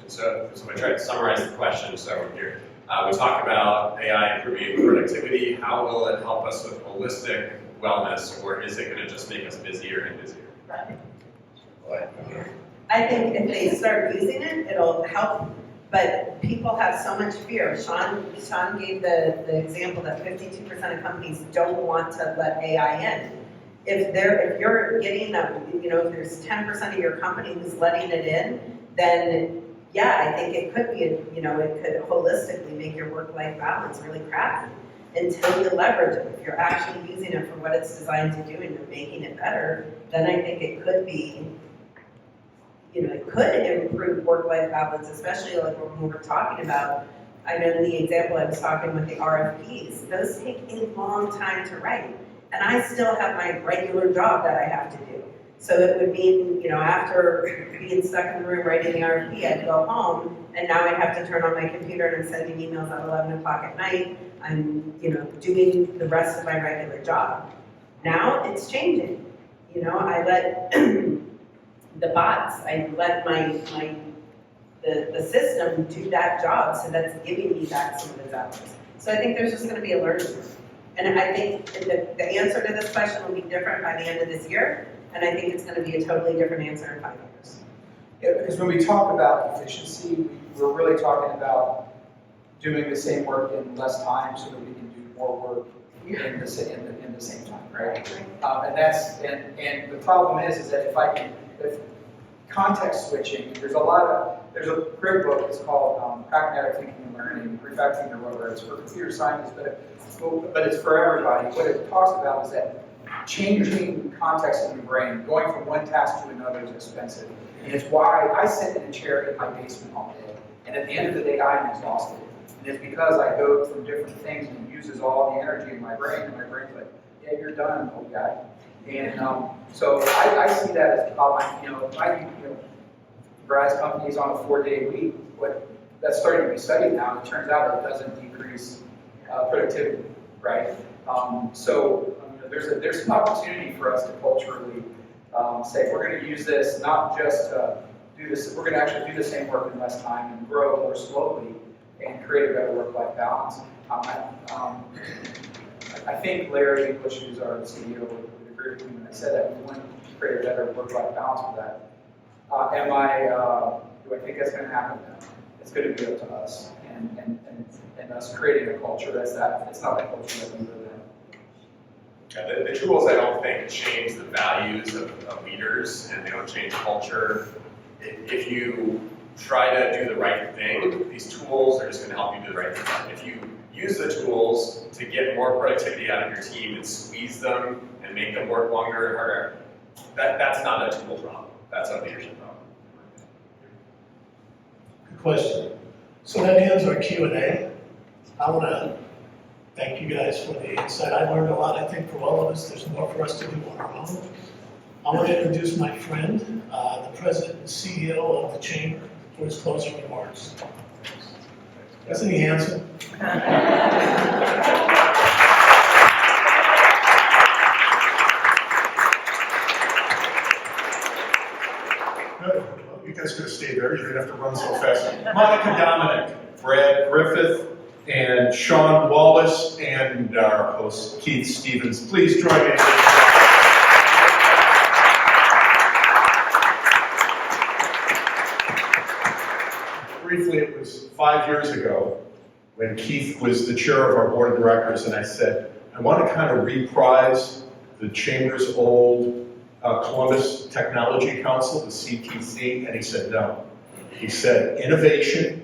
E: So I'm going to try to summarize the question. So here, we talked about AI improving productivity. How will it help us with holistic wellness, or is it going to just make us busier and busier?
G: Right.
D: I think if they start using it, it'll help, but people have so much fear. Sean gave the example that 52% of companies don't want to let AI in. If you're getting if there's 10% of your company who's letting it in, then yeah, I think it could be, it could holistically make your work-life balance really crappy until you leverage it. If you're actually using it for what it's designed to do and you're making it better, then I think it could be, it could improve work-life balance, especially like when we're talking about, I know in the example I was talking with the RFPs, those take a long time to write. And I still have my regular job that I have to do. So it would mean, after being stuck in the room writing the RFP, I'd go home, and now I have to turn on my computer and I'm sending emails at 11 o'clock at night. I'm, doing the rest of my regular job. Now it's changing. I let the bots, I let the system do that job, so that's giving me back some of those hours. So I think there's just going to be a learning curve. And I think the answer to this question will be different by the end of this year. And I think it's going to be a totally different answer in 5 years.
C: Yeah, because when we talk about efficiency, we're really talking about doing the same work in less time so that we can do more work in the same time, right? And the problem is that if context switching, there's a great book, it's called Pragmatic Thinking and Learning, Refactoring the Rover. It's for computer scientists, but it's for everybody. What it talks about is that changing context in the brain, going from one task to another is expensive. And it's why I sit in a chair in my basement all day. And at the end of the day, I'm exhausted. And it's because I go through different things and it uses all the energy in my brain. And my brain's like, yeah, you're done, old guy. And so I see that as Brad's company is on a 4-day week. That's starting to be studied now. And it turns out it doesn't decrease productivity, right? There's an opportunity for us to culturally say we're going to use this not just to do this, we're going to actually do the same work in less time and grow more slowly and create a better work-life balance. I think Larry English, who's our CEO, would agree with me when I said that we want to create a better work-life balance for that. Do I think that's going to happen? No. It's going to be up to us and us creating a culture that's that. It's not the culture that we live in.
E: Yeah, the tools, I don't think, change the values of leaders, and they don't change culture. If you try to do the right thing, these tools are just going to help you do the right thing. If you use the tools to get more productivity out of your team and squeeze them and make them work longer and harder, that's not a tool problem. That's a leadership problem.
B: Good question. So that ends our Q&A. I want to thank you guys for the insight. I learned a lot. I think for all of us, there's more for us to do on our own. I want to introduce my friend, the president and CEO of the Chamber, for his closing remarks. Isn't he handsome?
A: Good. Well, you guys could have stayed there. You didn't have to run so fast. Monica Dominic, Brad Griffith, and Sean Wallace, and our host, Keith Stevens. Please join me. Briefly, it was 5 years ago when Keith was the chair of our board of directors, and I said, I want to kind of reprise the Chamber's old
H: Columbus Technology Council, the CTC, and he said no. He said innovation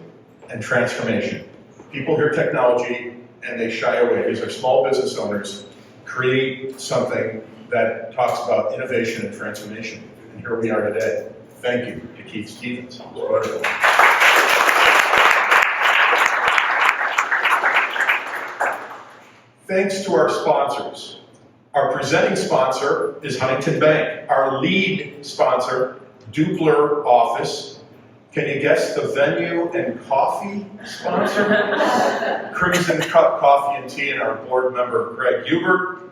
H: and transformation. People hear technology and they shy away. These are small business owners. Create something that talks about innovation and transformation. And here we are today. Thank you to Keith Stevens. Wonderful. Thanks to our sponsors. Our presenting sponsor is Huntington Bank. Our lead sponsor, Dupler Office. Can you guess the venue and coffee sponsor? Crimson Cup Coffee and Tea, and our board member, Greg Hubert.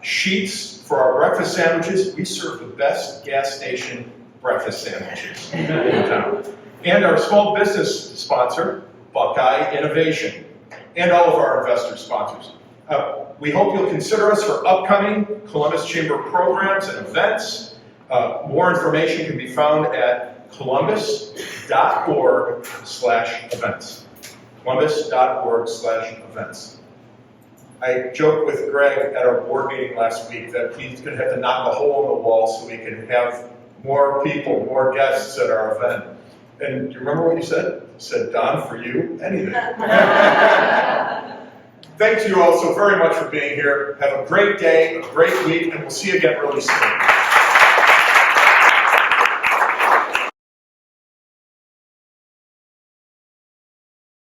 H: Sheets for our breakfast sandwiches. We serve the best gas station breakfast sandwiches in town. And our small business sponsor, Buckeye Innovation. And all of our investor sponsors. We hope you'll consider us for upcoming Columbus Chamber programs and events. More information can be found at columbus.org/events. columbus.org/events. I joked with Greg at our board meeting last week that he's going to have to knock a hole in the wall so we can have more people, more guests at our event. And do you remember what he said? He said, Don, for you, anything. Thank you all so very much for being here. Have a great day, a great week, and we'll see you again really soon.